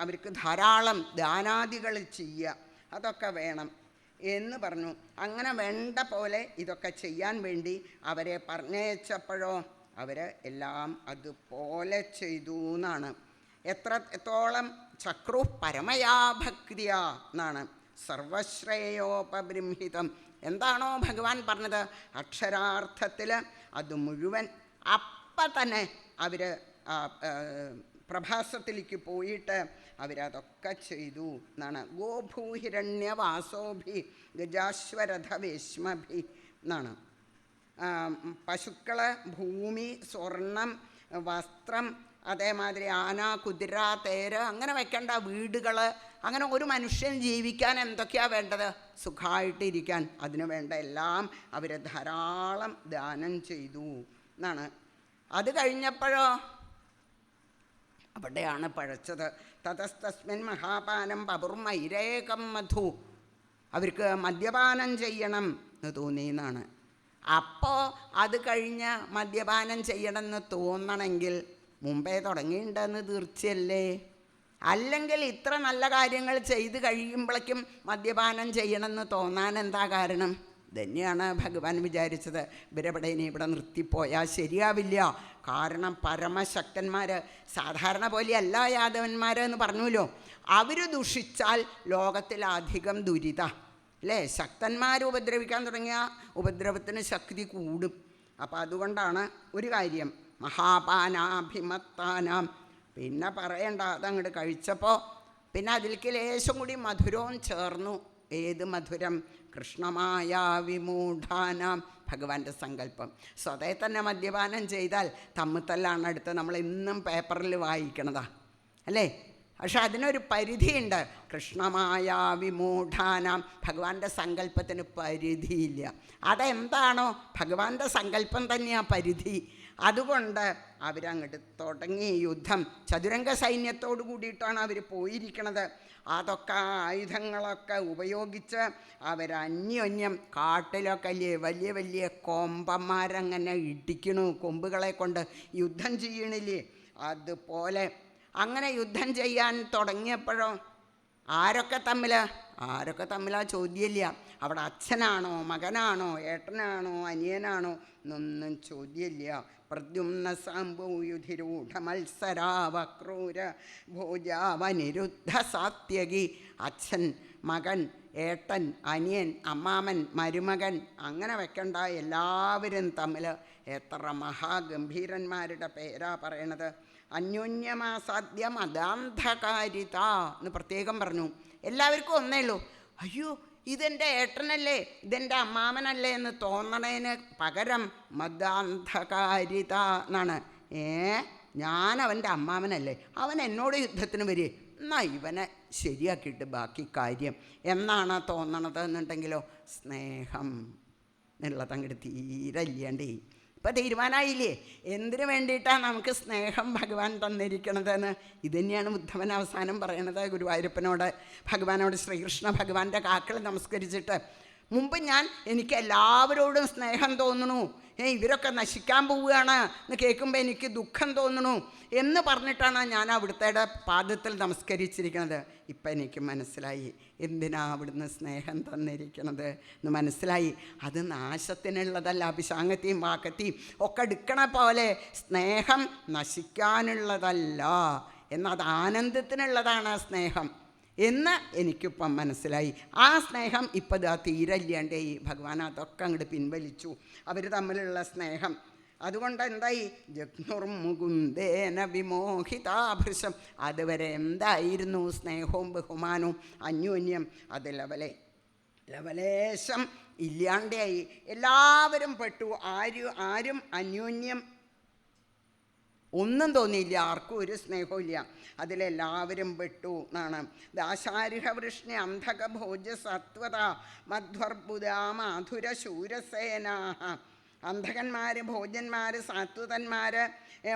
അവർക്ക് ധാരാളം ദാനാദികൾ ചെയ്യുക. അതൊക്കെ വേണം എന്ന് പറഞ്ഞു. അങ്ങനെ വേണ്ട പോലെ ഇതൊക്കെ ചെയ്യാൻ വേണ്ടി അവരെ പറഞ്ഞയച്ചപ്പോഴോ അവർ എല്ലാം അതുപോലെ ചെയ്തു എന്നാണ്. എത്രത്തോളം ചക്രു പരമയാ ഭക്തിയ എന്നാണ്. സർവശ്രേയോപബൃംഹിതം. എന്താണോ ഭഗവാൻ പറഞ്ഞത് അക്ഷരാർത്ഥത്തിൽ അത് മുഴുവൻ അപ്പം തന്നെ അവർ പ്രഭാസത്തിലേക്ക് പോയിട്ട് അവരതൊക്കെ ചെയ്തു എന്നാണ്. ഗോഭൂഹിരണ്യവാസോഭി ഗജാശ്വരഥ വേശ്മഭി എന്നാണ്. പശുക്കൾ, ഭൂമി, സ്വർണം, വസ്ത്രം, അതേമാതിരി ആന, കുതിര, തേര്, അങ്ങനെ വെക്കേണ്ട വീടുകൾ, അങ്ങനെ ഒരു മനുഷ്യൻ ജീവിക്കാൻ എന്തൊക്കെയാണ് വേണ്ടത്? സുഖമായിട്ടിരിക്കാൻ. അതിനു വേണ്ട എല്ലാം അവർ ധാരാളം ദാനം ചെയ്തു എന്നാണ്. അത് കഴിഞ്ഞപ്പോഴോ അവിടെയാണ് പഴച്ചത്. തതസ്തസ്മിൻ മഹാപാനം പപുർമൈരേകം മധു. അവർക്ക് മദ്യപാനം ചെയ്യണം എന്ന് തോന്നിയെന്നാണ്. അപ്പോൾ അത് കഴിഞ്ഞ് മദ്യപാനം ചെയ്യണമെന്ന് തോന്നണമെങ്കിൽ മുമ്പേ തുടങ്ങിയിട്ടുണ്ടെന്ന് തീർച്ചയല്ലേ? അല്ലെങ്കിൽ ഇത്ര നല്ല കാര്യങ്ങൾ ചെയ്ത് കഴിയുമ്പോഴേക്കും മദ്യപാനം ചെയ്യണമെന്ന് തോന്നാൻ എന്താ കാരണം? തന്നെയാണ് ഭഗവാൻ വിചാരിച്ചത്. ഇവരെവിടെ ഇനി ഇവിടെ നിർത്തിപ്പോയാൽ ശരിയാവില്ല. കാരണം പരമശക്തന്മാർ സാധാരണ പോലെയല്ല യാദവന്മാരെന്ന് പറഞ്ഞുല്ലോ. അവർ ദുഷിച്ചാൽ ലോകത്തിലധികം ദുരിത അല്ലേ? ശക്തന്മാർ ഉപദ്രവിക്കാൻ തുടങ്ങിയ ഉപദ്രവത്തിന് ശക്തി കൂടും. അപ്പം അതുകൊണ്ടാണ് ഒരു കാര്യം മഹാപാനാഭിമത്താനാം. പിന്നെ പറയണ്ട, അതങ്ങോട്ട് കഴിച്ചപ്പോൾ പിന്നെ അതിലേക്ക് ലേശം കൂടി മധുരവും ചേർന്നു. ഏത് മധുരം? കൃഷ്ണമായ വിമൂഢാനാം. ഭഗവാന്റെ സങ്കല്പം. സ്വതേ തന്നെ മദ്യപാനം ചെയ്താൽ തമ്മിത്തല്ലാണ് അടുത്ത് നമ്മൾ ഇന്നും പേപ്പറിൽ വായിക്കണതാ അല്ലേ? പക്ഷെ അതിനൊരു പരിധിയുണ്ട്. കൃഷ്ണമായ വിമൂഢാനാം. ഭഗവാന്റെ സങ്കല്പത്തിന് പരിധിയില്ല. അതെന്താണോ ഭഗവാന്റെ സങ്കല്പം തന്നെയാണ് പരിധി. അതുകൊണ്ട് അവരങ്ങോട്ട് തുടങ്ങി യുദ്ധം. ചതുരംഗ സൈന്യത്തോടു കൂടിയിട്ടാണ് അവർ പോയിരിക്കണത്. അതൊക്കെ ആയുധങ്ങളൊക്കെ ഉപയോഗിച്ച് അവരന്യോന്യം കാട്ടിലൊക്കെ വലിയ വലിയ കൊമ്പന്മാരങ്ങനെ ഇടിക്കണു, കൊമ്പുകളെ കൊണ്ട് യുദ്ധം ചെയ്യണില്ലേ അതുപോലെ. അങ്ങനെ യുദ്ധം ചെയ്യാൻ തുടങ്ങിയപ്പോഴോ ആരൊക്കെ തമ്മിലാ ചോദ്യമില്ല. അവിടെ അച്ഛനാണോ മകനാണോ ഏട്ടനാണോ അനിയനാണോ എന്നൊന്നും ചോദ്യമില്ല. പ്രദ്യുമ്ന സാംബൂയുധിരൂഢ മത്സരാവക്രൂര ഭോജാവനിരുദ്ധ സാത്യകി. അച്ഛൻ, മകൻ, ഏട്ടൻ, അനിയൻ, അമ്മാമൻ, മരുമകൻ, അങ്ങനെ വെക്കണ്ട, എല്ലാവരും തമ്മിൽ എത്ര മഹാഗംഭീരന്മാരുടെ പേരാ പറയണത്. അന്യോന്യമാസാദ്യം അദാന്ധകാരിത എന്ന് പ്രത്യേകം പറഞ്ഞു. എല്ലാവർക്കും ഒന്നേ ഉള്ളൂ, അയ്യോ ഇതെൻ്റെ ഏട്ടനല്ലേ ഇതെൻ്റെ അമ്മാമനല്ലേ എന്ന് തോന്നണതിന് പകരം മദാന്ധകാരിത എന്നാണ്. ഞാൻ അവൻ്റെ അമ്മാമനല്ലേ, അവൻ എന്നോട് യുദ്ധത്തിന് വരിക, എന്നാൽ ഇവനെ ശരിയാക്കിയിട്ട് ബാക്കി കാര്യം എന്നാണ് തോന്നണത് എന്നുണ്ടെങ്കിലോ സ്നേഹം എന്നുള്ളത് അങ്ങോട്ട് തീരെ ഇല്ലാണ്ടേ. ഇപ്പം തീരുമാനമായില്ലേ എന്തിനു വേണ്ടിയിട്ടാണ് നമുക്ക് സ്നേഹം ഭഗവാൻ തന്നിരിക്കണതെന്ന്. ഇതുതന്നെയാണ് ഉദ്ധവൻ അവസാനം പറയണത് ഗുരുവായൂരപ്പനോട്, ഭഗവാനോട്. ശ്രീകൃഷ്ണ ഭഗവാന്റെ കാക്കൾ നമസ്കരിച്ചിട്ട്, മുമ്പ് എനിക്ക് എല്ലാവരോടും സ്നേഹം തോന്നണു, ഇവരൊക്കെ നശിക്കാൻ പോവുകയാണ് എന്ന് കേൾക്കുമ്പോൾ എനിക്ക് ദുഃഖം തോന്നണു എന്ന് പറഞ്ഞിട്ടാണ് ഞാൻ അവിടുത്തെ പാദത്തിൽ നമസ്കരിച്ചിരിക്കുന്നത്. ഇപ്പം എനിക്ക് മനസ്സിലായി എന്തിനാ അവിടുന്ന് സ്നേഹം തന്നിരിക്കണത് എന്ന് മനസ്സിലായി. അത് നാശത്തിനുള്ളതല്ല, അഭിഷാങ്ങത്തെയും വാക്കത്തെയും ഒക്കെ എടുക്കണ പോലെ സ്നേഹം നശിക്കാനുള്ളതല്ല, എന്നത് ആനന്ദത്തിനുള്ളതാണ് സ്നേഹം എന്ന് എനിക്കിപ്പം മനസ്സിലായി. ആ സ്നേഹം ഇപ്പം ഇതാ തീരല്ലാണ്ടേ. ഭഗവാൻ അതൊക്കെ അങ്ങോട്ട് പിൻവലിച്ചു, അവർ തമ്മിലുള്ള സ്നേഹം. അതുകൊണ്ട് എന്തായി, ജഗ്നുർമുകുന്ദേന വിമോഹിതാഭൃശം. അതുവരെ എന്തായിരുന്നു സ്നേഹവും ബഹുമാനവും അന്യോന്യം, അത് ലവലേശം ഇല്ലാണ്ടായി. എല്ലാവരും പെട്ടു, ആരും അന്യോന്യം ഒന്നും തോന്നിയില്ല, ആർക്കും ഒരു സ്നേഹവും ഇല്ല, അതിലെല്ലാവരും പെട്ടു എന്നാണ്. ദാശാരിഹവൃഷ്ണി അന്ധക ഭോജ സത്വത മധ്വർബുദ മാധുര ശൂരസേനാ. അന്ധകന്മാർ, ഭോജന്മാർ, സാത്വതന്മാർ,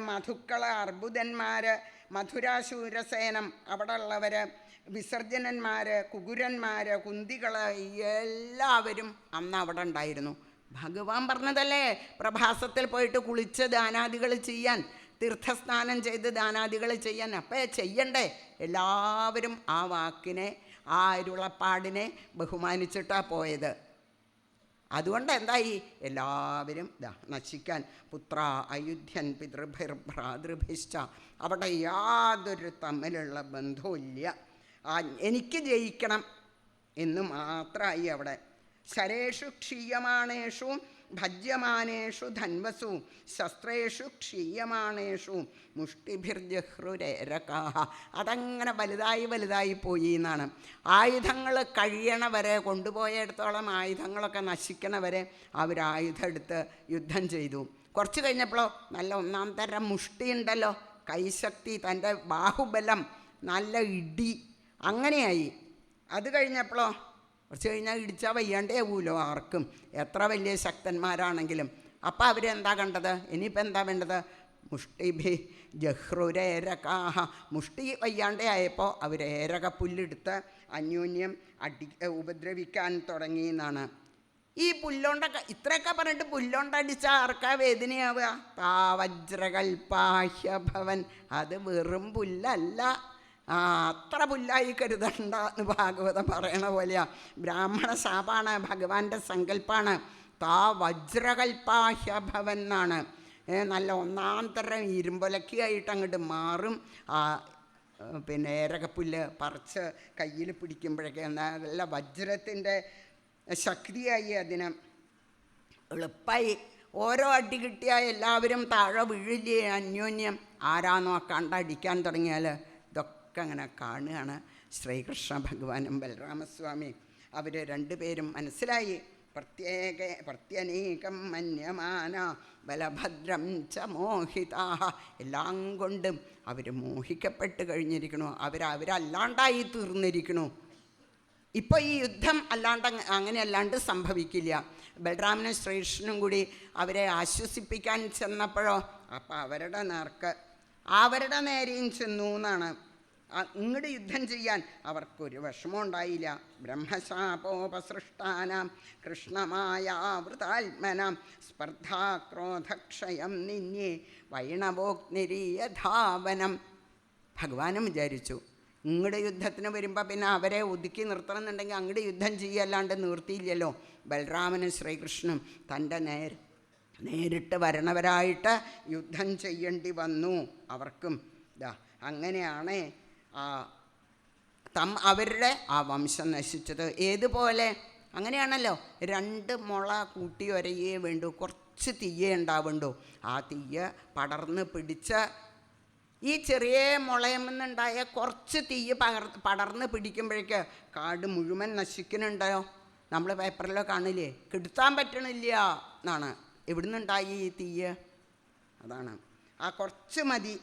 മധുക്കൾ, അർബുദന്മാർ, മധുരാശൂരസേനം അവിടെ ഉള്ളവർ, വിസർജനന്മാർ, കുകുരന്മാർ, കുന്തികൾ, എല്ലാവരും അന്ന് അവിടെ ഉണ്ടായിരുന്നു. ഭഗവാൻ പറഞ്ഞതല്ലേ പ്രഭാസത്തിൽ പോയിട്ട് കുളിച്ച് ദാനാദികൾ ചെയ്യാൻ, തീർത്ഥസ്നാനം ചെയ്ത് ദാനാദികൾ ചെയ്യാൻ. അപ്പം ചെയ്യണ്ടേ? എല്ലാവരും ആ വാക്കിനെ, ആ അരുളപ്പാടിനെ ബഹുമാനിച്ചിട്ടാണ് പോയത്. അതുകൊണ്ട് എന്തായി, എല്ലാവരും നശിക്കാൻ. പുത്ര അയുധ്യൻ പിതൃഭിർ ഭ്രാതൃഭിശ്ച. അവിടെ യാതൊരു തമ്മിലുള്ള ബന്ധവും ഇല്ല. എനിക്ക് ജയിക്കണം എന്ന് മാത്രമായി അവിടെ. ശരേഷു ക്ഷീയമാണേഷു ഭജ്യമാനേഷു ധന്വസു ശസ്ത്രേഷു ക്ഷീയമാണേഷു മുഷ്ടിഭിർജഹ്രുരേരകാഹ. അതങ്ങനെ വലുതായി പോയി എന്നാണ്. ആയുധങ്ങൾ കഴിയണവരെ, കൊണ്ടുപോയിടത്തോളം ആയുധങ്ങളൊക്കെ നശിക്കണവരെ അവരായുധം എടുത്ത് യുദ്ധം ചെയ്തു. കുറച്ച് കഴിഞ്ഞപ്പോഴോ നല്ല ഒന്നാം തരം മുഷ്ടി ഉണ്ടല്ലോ, കൈശക്തി, തൻ്റെ ബാഹുബലം, നല്ല ഇടി, അങ്ങനെയായി. അത് കഴിഞ്ഞപ്പോഴോ കുറച്ച് കഴിഞ്ഞാൽ ഇടിച്ചാൽ വയ്യാണ്ടേ ആവുമല്ലോ ആർക്കും, എത്ര വലിയ ശക്തന്മാരാണെങ്കിലും. അപ്പം അവരെന്താ കണ്ടത്, ഇനിയിപ്പോൾ എന്താ വേണ്ടത്, മുഷ്ടിഭി ജഹ്രുരേരകാഹ. മുഷ്ടി വയ്യാണ്ടേ ആയപ്പോൾ അവരേരക പുല്ലെടുത്ത് അന്യോന്യം ഉപദ്രവിക്കാൻ തുടങ്ങി എന്നാണ്. ഈ പുല്ലോണ്ടൊക്കെ ഇത്രയൊക്കെ പറഞ്ഞിട്ട് പുല്ലോണ്ടടിച്ചാൽ ആർക്കാ വേദനയാവുക? താവജ്രകൽപാഹ്യഭവൻ. അത് വെറും പുല്ലല്ല, അത്ര പുല്ലായി കരുതണ്ട എന്ന് ഭാഗവതം പറയണ പോലെയാ. ബ്രാഹ്മണ ശാപാണ്, ഭഗവാന്റെ സങ്കല്പമാണ്. വജ്രകൽപാഹ്യഭവൻ എന്നാണ്. നല്ല ഒന്നാം തരം ഇരുമ്പൊലക്കിയായിട്ട് അങ്ങോട്ട് മാറും. പിന്നെ ഏരകപ്പുല്ല് പറിച്ച് കയ്യിൽ പിടിക്കുമ്പോഴൊക്കെ നല്ല വജ്രത്തിൻ്റെ ശക്തിയായി, അതിന് എളുപ്പമായി. ഓരോ അടി കിട്ടിയാൽ എല്ലാവരും താഴെ വീഴില്ലേ അന്യോന്യം. ആരാന്നോ കണ്ടടിക്കാൻ തുടങ്ങിയാൽ ഇതൊക്കെ അങ്ങനെ കാണുകയാണ് ശ്രീകൃഷ്ണ ഭഗവാനും ബലരാമസ്വാമി. അവർ രണ്ടുപേരും മനസ്സിലായി. പ്രത്യനേകം മന്യമാന ബലഭദ്രം ച മോഹിതാ. എല്ലാം കൊണ്ടും അവർ മോഹിക്കപ്പെട്ട് കഴിഞ്ഞിരിക്കണു, അവരല്ലാണ്ടായി തീർന്നിരിക്കണു. ഇപ്പോൾ ഈ യുദ്ധം അല്ലാണ്ട് അങ്ങനെ അല്ലാണ്ട് സംഭവിക്കില്ല. ബലരാമനും ശ്രീകൃഷ്ണനും കൂടി അവരെ ആശ്വസിപ്പിക്കാൻ ചെന്നപ്പോഴോ അപ്പം അവരുടെ നേരെയും ചെന്നു എന്നാണ്. ഇങ്ങോട്ട് യുദ്ധം ചെയ്യാൻ അവർക്കൊരു വിഷമം ഉണ്ടായില്ല. ബ്രഹ്മശാപോപസൃഷ്ടാനാം കൃഷ്ണമായാവൃതാത്മനാം സ്പർദ്ധാക്രോധക്ഷയം നിന്യേ വൈണവോഗ്നിരീയധാവനം. ഭഗവാനും വിചാരിച്ചു ഇങ്ങോട്ട് യുദ്ധത്തിന് വരുമ്പോൾ പിന്നെ അവരെ ഒതുക്കി നിർത്തണം എന്നുണ്ടെങ്കിൽ അങ്ങോട്ട് യുദ്ധം ചെയ്യല്ലാണ്ട് നിർത്തിയില്ലല്ലോ. ബലരാമനും ശ്രീകൃഷ്ണനും തൻ്റെ നേരിട്ട് വരണവരായിട്ട് യുദ്ധം ചെയ്യേണ്ടി വന്നു അവർക്കും. അങ്ങനെയാണ് അവരുടെ ആ വംശം നശിച്ചത്. ഏതുപോലെ അങ്ങനെയാണല്ലോ, 2 മുള കൂട്ടി ഒരയേ വേണ്ടു, കുറച്ച് തീയേ ഉണ്ടാവുണ്ടോ. ആ തീയ പടർന്ന് പിടിച്ച് ഈ ചെറിയ മുളയെന്നുണ്ടായ കുറച്ച് തീയ് പടർന്ന് പിടിക്കുമ്പോഴേക്ക് കാട് മുഴുവൻ നശിക്കുന്നുണ്ടോ. നമ്മൾ പേപ്പറിലോ കാണില്ലേ, കെടുത്താൻ പറ്റണില്ല എന്നാണ്. എവിടുന്നുണ്ടായി ഈ തീയ്? അതാണ് ആ കുറച്ച് മതി.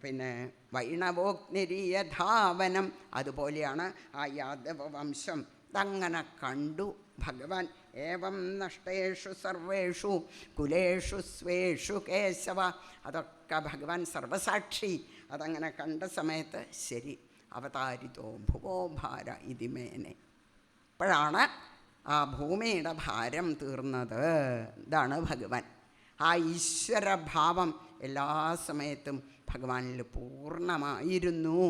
പിന്നെ വൈണവോഗ്നിരീയധാവനം. അതുപോലെയാണ് ആ യാദവ വംശം. ഇതങ്ങനെ കണ്ടു ഭഗവാൻ. ഏവം നഷ്ടേഷു സർവേഷു കുലേഷു സ്വേഷു കേശവ. അതൊക്കെ ഭഗവാൻ സർവസാക്ഷി. അതങ്ങനെ കണ്ട സമയത്ത് ശരി, അവതാരിതോ ഭുവോ ഭാര ഇതിമേനെ. ഇപ്പോഴാണ് ആ ഭൂമിയുടെ ഭാരം തീർന്നത്. ഇതാണ് ഭഗവാൻ. ആ ഈശ്വരഭാവം എല്ലാ സമയത്തും ഭഗവാനിൽ പൂർണ്ണമായിരുന്നു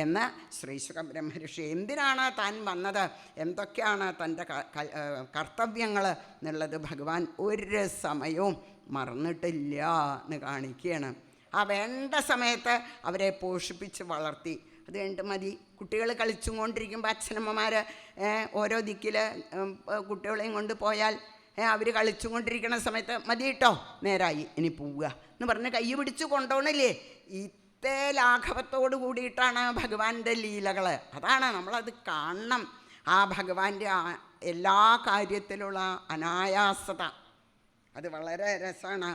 എന്ന് ശ്രീശുക ബ്രഹ്മർഷി എന്തിനാണ് താൻ വന്നത്, എന്തൊക്കെയാണ് തൻ്റെ കർത്തവ്യങ്ങൾ എന്നുള്ളത് ഭഗവാൻ ഒരു സമയവും മറന്നിട്ടില്ല എന്ന് കാണിക്കുകയാണ്. ആ വേണ്ട സമയത്ത് അവരെ പോഷിപ്പിച്ച് വളർത്തി. അത് കഴിഞ്ഞിട്ട് മതി. കുട്ടികൾ കളിച്ചും കൊണ്ടിരിക്കുമ്പോൾ അച്ഛനമ്മമാർ ഓരോ ദിക്കിൽ കുട്ടികളെയും കൊണ്ട് പോയാൽ അവർ കളിച്ചും കൊണ്ടിരിക്കുന്ന സമയത്ത് മതി കേട്ടോ, നേരായി, ഇനി പോവുക എന്ന് പറഞ്ഞ് കൈ പിടിച്ച് കൊണ്ടുപോകണില്ലേ. ഇത്തേ ലാഘവത്തോട് കൂടിയിട്ടാണ് ഭഗവാന്റെ ലീലകൾ. അതാണ് നമ്മളത് കാണണം. ആ ഭഗവാന്റെ എല്ലാ കാര്യത്തിലുള്ള അനായാസത അത് വളരെ രസമാണ്.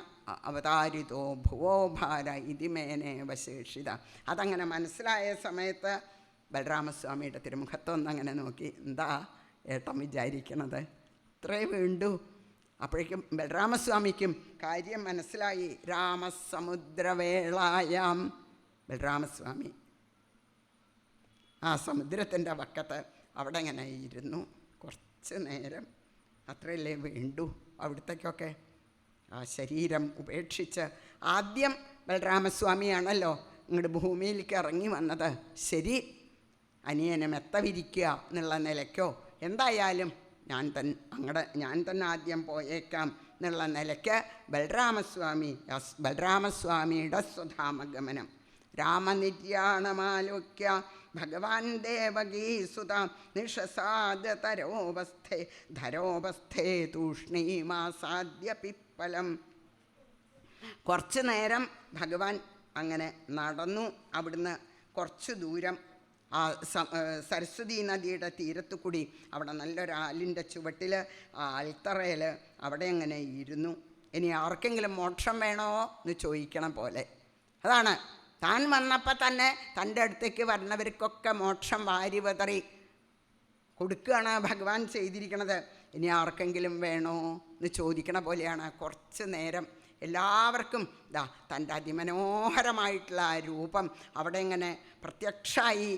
അവതാരിതോ ഭുവോ ഭാര ഇതിമേനെ വശേഷിത. അതങ്ങനെ മനസ്സിലായ സമയത്ത് ബലരാമസ്വാമിയുടെ തിരുമുഖത്തൊന്നങ്ങനെ നോക്കി, എന്താ ഏട്ടൻ വിചാരിക്കണത്, ഇത്രേ വേണ്ടു. അപ്പോഴേക്കും ബലരാമസ്വാമിക്കും കാര്യം മനസ്സിലായി. രാമസമുദ്രവേളായാം. ബലരാമസ്വാമി ആ സമുദ്രത്തിൻ്റെ വക്കത്ത് അവിടെ ഇങ്ങനെ ഇരുന്നു കുറച്ച് നേരം. അത്രയല്ലേ വേണ്ടു അവിടത്തേക്കൊക്കെ. ആ ശരീരം ഉപേക്ഷിച്ച് ആദ്യം ബലരാമസ്വാമിയാണല്ലോ ഇങ്ങോട്ട് ഭൂമിയിലേക്ക് ഇറങ്ങി വന്നത്. ശരി, അനിയനെ മെത്ത വിരിക്കുക എന്നുള്ള നിലയ്ക്കോ എന്തായാലും ഞാൻ തന്നെ ആദ്യം പോയേക്കാം എന്നുള്ള നിലയ്ക്ക് ബലരാമസ്വാമിയുടെ സ്വധാമഗമനം. രാമനിര്യാണമാലോക്യ ഭഗവാൻ ദേവകീസുത നിഷസാദ ധരോപസ്ഥേ തൂഷ്ണീമാസാദ്യ പിപ്പലം. കുറച്ച് നേരം ഭഗവാൻ അങ്ങനെ നടന്നു. അവിടുന്ന് കുറച്ച് ദൂരം ആ സരസ്വതി നദിയുടെ തീരത്തു കൂടി അവിടെ നല്ലൊരാലിൻ്റെ ചുവട്ടിൽ ആ ആൽത്തറയിൽ അവിടെ അങ്ങനെ ഇരുന്നു. ഇനി ആർക്കെങ്കിലും മോക്ഷം വേണോ എന്ന് ചോദിക്കണ പോലെ. അതാണ് താൻ വന്നപ്പോൾ തന്നെ തൻ്റെ അടുത്തേക്ക് വരുന്നവർക്കൊക്കെ മോക്ഷം വാരി വതറി കൊടുക്കുകയാണ് ഭഗവാൻ ചെയ്തിരിക്കണത്. ഇനി ആർക്കെങ്കിലും വേണോ എന്ന് ചോദിക്കണ പോലെയാണ്. കുറച്ച് നേരം എല്ലാവർക്കും തൻ്റെ അതിമനോഹരമായിട്ടുള്ള ആ രൂപം അവിടെ ഇങ്ങനെ പ്രത്യക്ഷമായി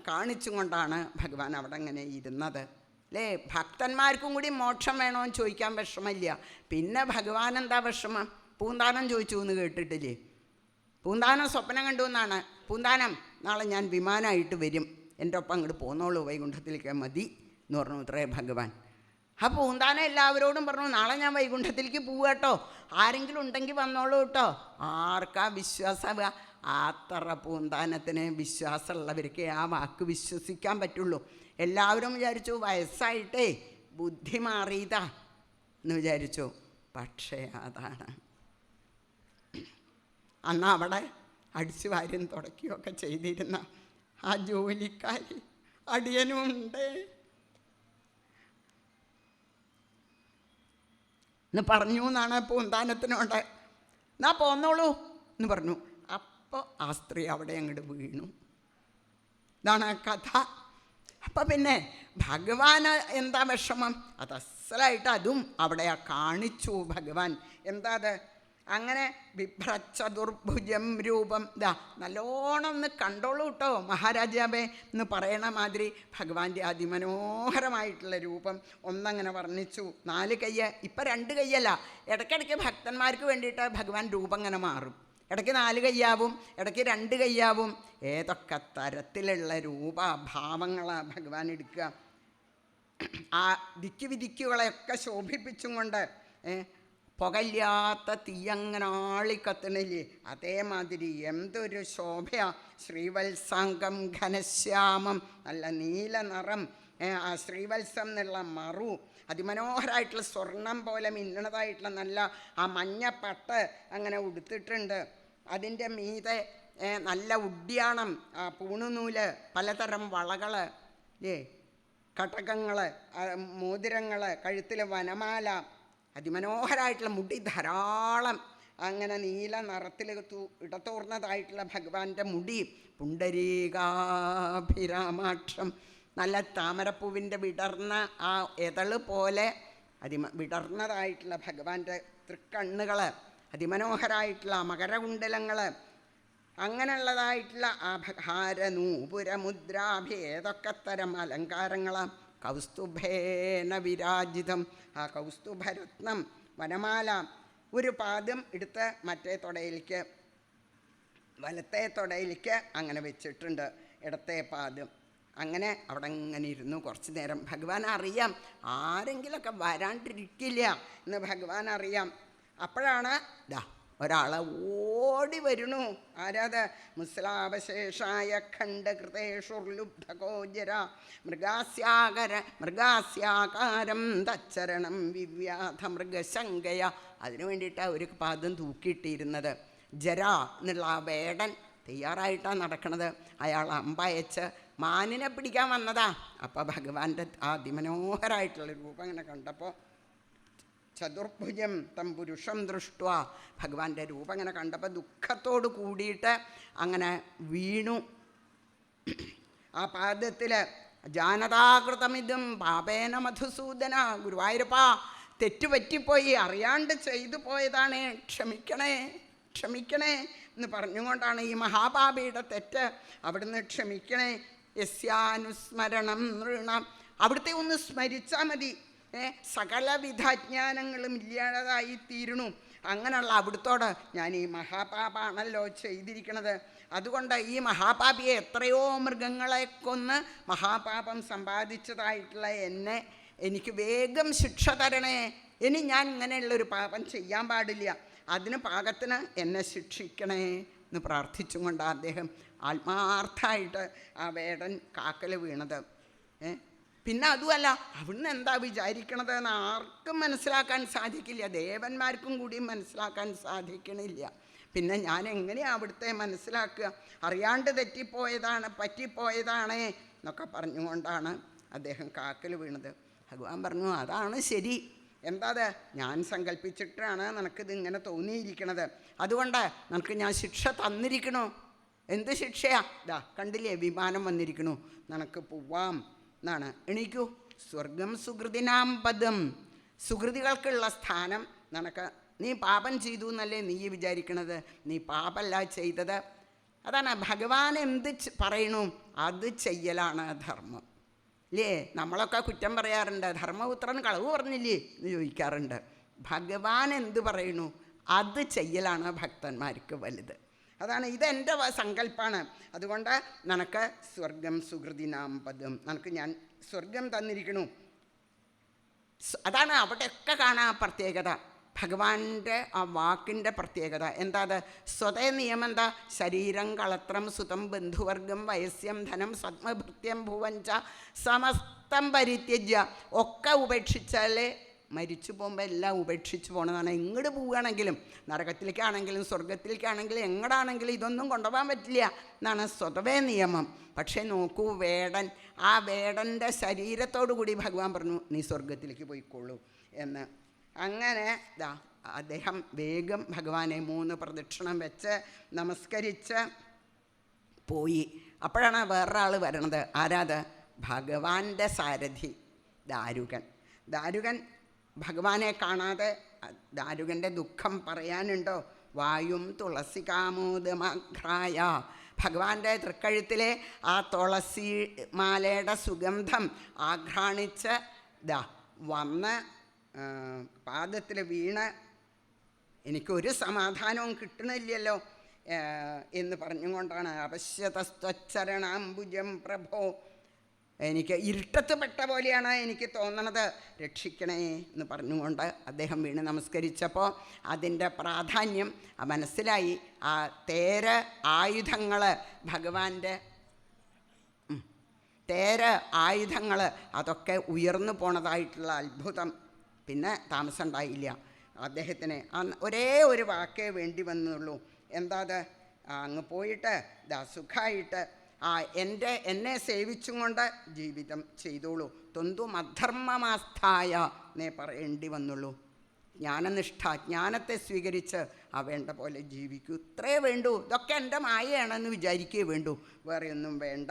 കാണിച്ചും കൊണ്ടാണ് ഭഗവാൻ അവിടെ ഇങ്ങനെ ഇരുന്നത് അല്ലേ. ഭക്തന്മാർക്കും കൂടി മോക്ഷം വേണമെന്ന് ചോദിക്കാൻ വിഷമമില്ല. പിന്നെ ഭഗവാൻ എന്താ വിഷമം? പൂന്താനം ചോദിച്ചു എന്ന് കേട്ടിട്ടില്ലേ? പൂന്താനം സ്വപ്നം കണ്ടു എന്നാണ്. പൂന്താനം, നാളെ ഞാൻ വിമാനമായിട്ട് വരും, എൻ്റെ ഒപ്പം അങ്ങോട്ട് പോന്നോളൂ, വൈകുണ്ഠത്തിലേക്ക് മതി എന്ന് പറഞ്ഞു ഇത്രേ ഭഗവാൻ. ആ പൂന്താനം എല്ലാവരോടും പറഞ്ഞു, നാളെ ഞാൻ വൈകുണ്ഠത്തിലേക്ക് പോവുക കേട്ടോ, ആരെങ്കിലും ഉണ്ടെങ്കിൽ വന്നോളൂ കേട്ടോ. ആർക്കാ വിശ്വാസം? അത്ര പൂന്താനത്തിന് വിശ്വാസമുള്ളവർക്ക് ആ വാക്ക് വിശ്വസിക്കാൻ പറ്റുള്ളൂ. എല്ലാവരും വിചാരിച്ചു വയസ്സായിട്ടേ ബുദ്ധി മാറിയതാ എന്ന് വിചാരിച്ചു. പക്ഷേ അതാണ് അന്ന് അവിടെ അടിച്ചു വാരും തുടക്കുകയൊക്കെ ചെയ്തിരുന്ന ആ ജോലിക്കാരി അടിയനുണ്ട് എന്ന് പറഞ്ഞു എന്നാണ് പൂന്താനത്തിനോട്. എന്നാ പോന്നോളൂ എന്ന് പറഞ്ഞു. അപ്പോൾ ആ സ്ത്രീ അവിടെ അങ്ങോട്ട് വീണു. ഇതാണ് കഥ. അപ്പം പിന്നെ ഭഗവാന് എന്താ വിഷമം? അത് അസലായിട്ട് അതും അവിടെ കാണിച്ചു ഭഗവാൻ. എന്താ അത്? അങ്ങനെ ബിഭ്രച്ചതുർഭുജം രൂപം. ഇതാ നല്ലോണം ഒന്ന് കണ്ടോളൂ കേട്ടോ മഹാരാജാവേ എന്ന് പറയണ മാതിരി ഭഗവാന്റെ അതിമനോഹരമായിട്ടുള്ള രൂപം ഒന്നങ്ങനെ വർണ്ണിച്ചു. 4 കയ്യ്, ഇപ്പം 2 കയ്യല്ല. ഇടയ്ക്കിടയ്ക്ക് ഭക്തന്മാർക്ക് വേണ്ടിയിട്ട് ഭഗവാൻ രൂപം ഇങ്ങനെ മാറും. ഇടയ്ക്ക് 4 കയ്യാവും, ഇടയ്ക്ക് 2 കയ്യാവും. ഏതൊക്കെ തരത്തിലുള്ള രൂപഭാവങ്ങളാണ് ഭഗവാൻ എടുക്കുക. ആ ദിക്കുവിദിക്കുകളെയൊക്കെ ശോഭിപ്പിച്ചും കൊണ്ട് പുകയില്ലാത്ത തീയങ്ങനെ ആളിക്കത്തണില്ലേ, അതേമാതിരി എന്തൊരു ശോഭയാ. ശ്രീവത്സാംഗം ഘനശ്യാമം, നല്ല നീല നിറം. ആ ശ്രീവത്സം എന്നുള്ള മറു അതിമനോഹരമായിട്ടുള്ള സ്വർണം പോലെ മിന്നണതായിട്ടുള്ള നല്ല ആ മഞ്ഞപ്പട്ട് അങ്ങനെ ഉടുത്തിട്ടുണ്ട്. അതിൻ്റെ മീതെ നല്ല ഉഡ്യാണം, ആ പൂണുനൂല്, പലതരം വളകൾ, കടകങ്ങൾ, മോതിരങ്ങൾ, കഴുത്തിൽ വനമാല, അതിമനോഹരമായിട്ടുള്ള മുടി ധാരാളം, അങ്ങനെ നീല നിറത്തിൽ ഇടതൂർന്നതായിട്ടുള്ള ഭഗവാന്റെ മുടി. പുണ്ടരീകാഭിരാമാക്ഷം, നല്ല താമരപ്പൂവിൻ്റെ വിടർന്ന ആ എതള് പോലെ വിടർന്നതായിട്ടുള്ള ഭഗവാന്റെ തൃക്കണ്ണുകൾ, അതിമനോഹരമായിട്ടുള്ള മകരകുണ്ടലങ്ങൾ, അങ്ങനെയുള്ളതായിട്ടുള്ള ആഭഹാരനൂപുരമുദ്രാഭി, ഏതൊക്കെ തരം അലങ്കാരങ്ങളാണ്. കൗസ്തുഭേന വിരാജിതം, ആ കൗസ്തുഭരത്നം വനമാല. ഒരു പാദം എടുത്ത് മറ്റേ തുടയിലേക്ക്, വലത്തെ തുടയിലേക്ക് അങ്ങനെ വെച്ചിട്ടുണ്ട്, ഇടത്തെ പാദം. അങ്ങനെ അവിടെ ഇങ്ങനെ ഇരുന്നു കുറച്ച് നേരം. ഭഗവാൻ അറിയാം ആരെങ്കിലുമൊക്കെ വരാണ്ടിരിക്കില്ല എന്ന് ഭഗവാൻ അറിയാം. അപ്പോഴാണ് ഒരാളെ ഓടി വരുന്നു. ആരാത്? മുസ്ലാവശേഷായ ഖണ്ഡകൃതേഷുർലുബ്ധഗോചര മൃഗാസ്യാകാരം തച്ചരണം വിവ്യാധ മൃഗശങ്കയ. അതിനു വേണ്ടിയിട്ടാണ് ഒരു പാദം തൂക്കിയിട്ടിരുന്നത്. ജര എന്നുള്ള ആ വേടൻ തയ്യാറായിട്ടാണ് നടക്കണത്. അയാൾ അമ്പയച്ച് മാനിനെ പിടിക്കാൻ വന്നതാ. അപ്പോൾ ഭഗവാന്റെ ആ അതിമനോഹരമായിട്ടുള്ള രൂപം അങ്ങനെ കണ്ടപ്പോൾ ചതുർഭുജം തം പുരുഷം ദൃഷ്ട, ഭഗവാന്റെ രൂപം അങ്ങനെ കണ്ടപ്പോൾ ദുഃഖത്തോട് കൂടിയിട്ട് അങ്ങനെ വീണു. ആ പാദത്തിൽ ജാനതാകൃതമിതും പാപേന മധുസൂദന, ഗുരുവായൂരപ്പാ തെറ്റുപറ്റിപ്പോയി, അറിയാണ്ട് ചെയ്തു പോയതാണ്, ക്ഷമിക്കണേ ക്ഷമിക്കണേ എന്ന് പറഞ്ഞുകൊണ്ടാണ് ഈ മഹാപാപിയുടെ തെറ്റ്. അവിടുന്ന് ക്ഷമിക്കണേ. യസ്യാനുസ്മരണം നൃണം, അവിടുത്തെ ഒന്ന് സ്മരിച്ചാൽ മതി, സകല വിധജ്ഞാനങ്ങളും ഇല്ലാതായി തീരണു. അങ്ങനെയുള്ള അവിടുത്തോട് ഞാൻ ഈ മഹാപാപാണല്ലോ ചെയ്തിരിക്കണത്, അതുകൊണ്ട് ഈ മഹാപാപിയെ എത്രയോ മൃഗങ്ങളെ കൊന്ന് മഹാപാപം സമ്പാദിച്ചതായിട്ടുള്ള എനിക്ക് വേഗം ശിക്ഷ തരണേ. ഇനി ഞാൻ ഇങ്ങനെയുള്ളൊരു പാപം ചെയ്യാൻ പാടില്ല, അതിന് പാകത്തിന് എന്നെ ശിക്ഷിക്കണേ എന്ന് പ്രാർത്ഥിച്ചും കൊണ്ട് അദ്ദേഹം ആത്മാർത്ഥമായിട്ട് ആ വേടൻ കാക്കൽ വീണത്. പിന്നെ അതുമല്ല, അവിടുന്ന് എന്താ വിചാരിക്കണത് എന്ന് ആർക്കും മനസ്സിലാക്കാൻ സാധിക്കില്ല, ദേവന്മാർക്കും കൂടിയും മനസ്സിലാക്കാൻ സാധിക്കണില്ല. പിന്നെ ഞാൻ എങ്ങനെയാണ് അവിടുത്തെ മനസ്സിലാക്കുക? അറിയാണ്ട് തെറ്റിപ്പോയതാണ്, പറ്റിപ്പോയതാണ് എന്നൊക്കെ പറഞ്ഞുകൊണ്ടാണ് അദ്ദേഹം കാക്കൽ വീണത്. ഭഗവാൻ പറഞ്ഞു, അതാണ് ശരി. എന്താ അത്? ഞാൻ സങ്കല്പിച്ചിട്ടാണ് നിനക്കിത് ഇങ്ങനെ തോന്നിയിരിക്കണത്, അതുകൊണ്ട് നിനക്ക് ഞാൻ ശിക്ഷ തന്നിരിക്കണു. എന്ത് ശിക്ഷയാ? കണ്ടില്ലേ, വിമാനം വന്നിരിക്കണു, നിനക്ക് പോവാം എന്നാണ്. എണീക്കൂ. സ്വർഗം സുഹൃതിനാം പദം, സുഹൃതികൾക്കുള്ള സ്ഥാനം നിനക്ക്. നീ പാപം ചെയ്തു എന്നല്ലേ നീ വിചാരിക്കണത്? നീ പാപമല്ല ചെയ്തത്. അതാണ് ഭഗവാൻ എന്ത് പറയണു അത് ചെയ്യലാണ് ധർമ്മം. ഇല്ലേ? നമ്മളൊക്കെ കുറ്റം പറയാറുണ്ട്, ധർമ്മപുത്രൻ കളവ് പറഞ്ഞില്ലേ എന്ന് ചോദിക്കാറുണ്ട്. ഭഗവാൻ എന്ത് പറയണു അത് ചെയ്യലാണ് ഭക്തന്മാർക്ക് വലുത്. അതാണ് ഇതെൻ്റെ സങ്കല്പമാണ്. അതുകൊണ്ട് നിനക്ക് സ്വർഗം സുഹൃതിനാം പദം, നിനക്ക് ഞാൻ സ്വർഗം തന്നിരിക്കണു. അതാണ് അവിടെയൊക്കെ കാണാൻ പ്രത്യേകത, ഭഗവാന്റെ ആ വാക്കിൻ്റെ പ്രത്യേകത. എന്താ അത്? സ്വതേ നിയമം എന്താ? ശരീരം കളത്രം സുതം ബന്ധുവർഗം വയസ്യം ധനം സത്മഭൃത്യം ഭുവഞ്ച സമസ്തം പരിത്യജ്യ. ഒക്കെ ഉപേക്ഷിച്ചാലേ മരിച്ചു പോകുമ്പോൾ എല്ലാം ഉപേക്ഷിച്ച് പോകണതാണ്. എങ്ങോട്ട് പോവുകയാണെങ്കിലും, നരകത്തിലേക്കാണെങ്കിലും സ്വർഗത്തിലേക്കാണെങ്കിലും എങ്ങോട്ടാണെങ്കിലും ഇതൊന്നും കൊണ്ടുപോകാൻ പറ്റില്ല എന്നാണ് സ്വതവേ നിയമം. പക്ഷേ നോക്കൂ, വേടൻ, ആ വേടൻ്റെ ശരീരത്തോടു കൂടി ഭഗവാൻ പറഞ്ഞു നീ സ്വർഗത്തിലേക്ക് പോയിക്കോളൂ എന്ന്. അങ്ങനെ അദ്ദേഹം വേഗം ഭഗവാനെ 3 പ്രദക്ഷിണം വെച്ച് നമസ്കരിച്ച് പോയി. അപ്പോഴാണ് വേറൊരാൾ വരണത്. ആരാത്? ഭഗവാന്റെ സാരഥി ദാരുകൻ. ദാരുകൻ ഭഗവാനെ കാണാതെ, ദാരുകൻ്റെ ദുഃഖം പറയാനുണ്ടോ? വായും തുളസികാമോദമാഘ്രായ, ഭഗവാന്റെ തൃക്കഴുത്തിലെ ആ തുളസി മാലയുടെ സുഗന്ധം ആഘ്രാണിച്ച് വന്ന് പാദത്തിൽ വീണ് എനിക്കൊരു സമാധാനവും കിട്ടണില്ലല്ലോ എന്ന് പറഞ്ഞുകൊണ്ടാണ് അപശ്യതസ്ത്വച്ചരണാംബുജം പ്രഭോ, എനിക്ക് ഇരുട്ടത്ത് പെട്ട പോലെയാണ് എനിക്ക് തോന്നണത്, രക്ഷിക്കണേ എന്ന് പറഞ്ഞുകൊണ്ട് അദ്ദേഹം വീണ് നമസ്കരിച്ചപ്പോൾ അതിൻ്റെ പ്രാധാന്യം മനസ്സിലായി. ആ തേര് ആയുധങ്ങൾ, ഭഗവാന്റെ തേര് ആയുധങ്ങൾ അതൊക്കെ ഉയർന്നു പോണതായിട്ടുള്ള അത്ഭുതം. പിന്നെ താമസം ഉണ്ടായില്ല അദ്ദേഹത്തിന്. ഒരേ ഒരു വാക്കേ വേണ്ടി വന്നുള്ളൂ. എന്താ അത്? അങ്ങ് പോയിട്ട് സുഖമായിട്ട് എന്നെ സേവിച്ചും കൊണ്ട് ജീവിതം ചെയ്തോളൂ. തൊന്തും അധർമ്മമാസ്ഥായ എന്നേ പറയേണ്ടി വന്നുള്ളൂ. ജ്ഞാനനിഷ്ഠ, ജ്ഞാനത്തെ സ്വീകരിച്ച് വേണ്ട പോലെ ജീവിക്കൂ, ഇത്രേ വേണ്ടൂ. ഇതൊക്കെ എൻ്റെ മായയാണെന്ന് വിചാരിക്കേ വേണ്ടൂ, വേറെ ഒന്നും വേണ്ട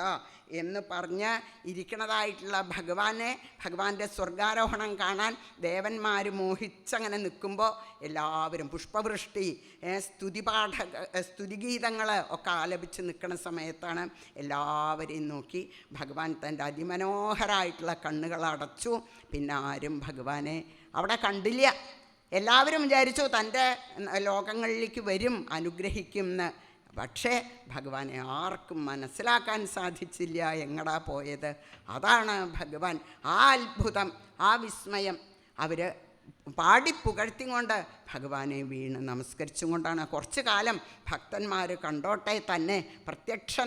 എന്ന് പറഞ്ഞ് ഇരിക്കണതായിട്ടുള്ള ഭഗവാനെ, ഭഗവാന്റെ സ്വർഗാരോഹണം കാണാൻ ദേവന്മാർ മോഹിച്ചങ്ങനെ നിൽക്കുമ്പോൾ എല്ലാവരും പുഷ്പവൃഷ്ടി, സ്തുതിഗീതങ്ങൾ ഒക്കെ ആലപിച്ച് നിൽക്കുന്ന സമയത്താണ് എല്ലാവരെയും നോക്കി ഭഗവാൻ തൻ്റെ അതിമനോഹരമായിട്ടുള്ള കണ്ണുകൾ അടച്ചു. പിന്നെ ആരും ഭഗവാനെ അവിടെ കണ്ടില്ല. എല്ലാവരും വിചാരിച്ചു തൻ്റെ ലോകങ്ങളിലേക്ക് വരും, അനുഗ്രഹിക്കും എന്ന്. പക്ഷേ ഭഗവാനെ ആർക്കും മനസ്സിലാക്കാൻ സാധിച്ചില്ല എങ്ങടാ പോയത്. അതാണ് ഭഗവാൻ. ആ അത്ഭുതം, ആ വിസ്മയം അവർ പാടി പുകഴ്ത്തിക്കൊണ്ട് ഭഗവാനെ വീണ് നമസ്കരിച്ചും കൊണ്ടാണ് കുറച്ചു കാലം ഭക്തന്മാർ കണ്ടോട്ടെ തന്നെ പ്രത്യക്ഷ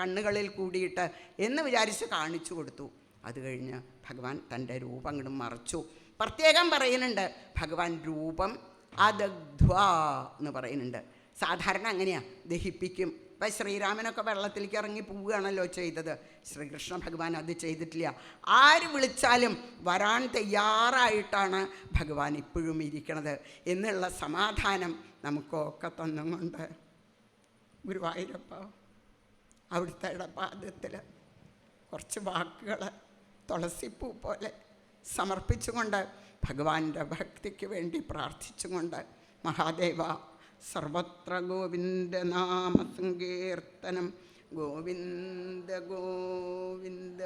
കണ്ണുകളിൽ കൂടിയിട്ട് എന്ന് വിചാരിച്ച് കാണിച്ചു കൊടുത്തു. അത് കഴിഞ്ഞ് ഭഗവാൻ തൻ്റെ രൂപം അങ്ങോട്ട് മറച്ചു. പ്രത്യേകം പറയുന്നുണ്ട്, ഭഗവാൻ രൂപം അദഗ്ധ്വാ എന്ന് പറയുന്നുണ്ട്. സാധാരണ അങ്ങനെയാണ്, ദഹിപ്പിക്കും. ഇപ്പം ശ്രീരാമനൊക്കെ വെള്ളത്തിലേക്ക് ഇറങ്ങി പോവുകയാണല്ലോ ചെയ്തത്. ശ്രീകൃഷ്ണ ഭഗവാൻ അത് ചെയ്തിട്ടില്ല. ആര് വിളിച്ചാലും വരാൻ തയ്യാറായിട്ടാണ് ഭഗവാൻ ഇപ്പോഴും ഇരിക്കണത് എന്നുള്ള സമാധാനം നമുക്കൊക്കെ തന്നുകൊണ്ട് ഗുരുവായൂരപ്പ അവിടുത്തെ പാദത്തിൽ കുറച്ച് വാക്കുകൾ തുളസിപ്പൂ പോലെ സമർപ്പിച്ചുകൊണ്ട് ഭഗവാന്റെ ഭക്തിക്ക് വേണ്ടി പ്രാർത്ഥിച്ചുകൊണ്ട്, മഹാദേവ സർവത്ര ഗോവിന്ദ നാമ സങ്കീർത്തനം, ഗോവിന്ദ ഗോവിന്ദ.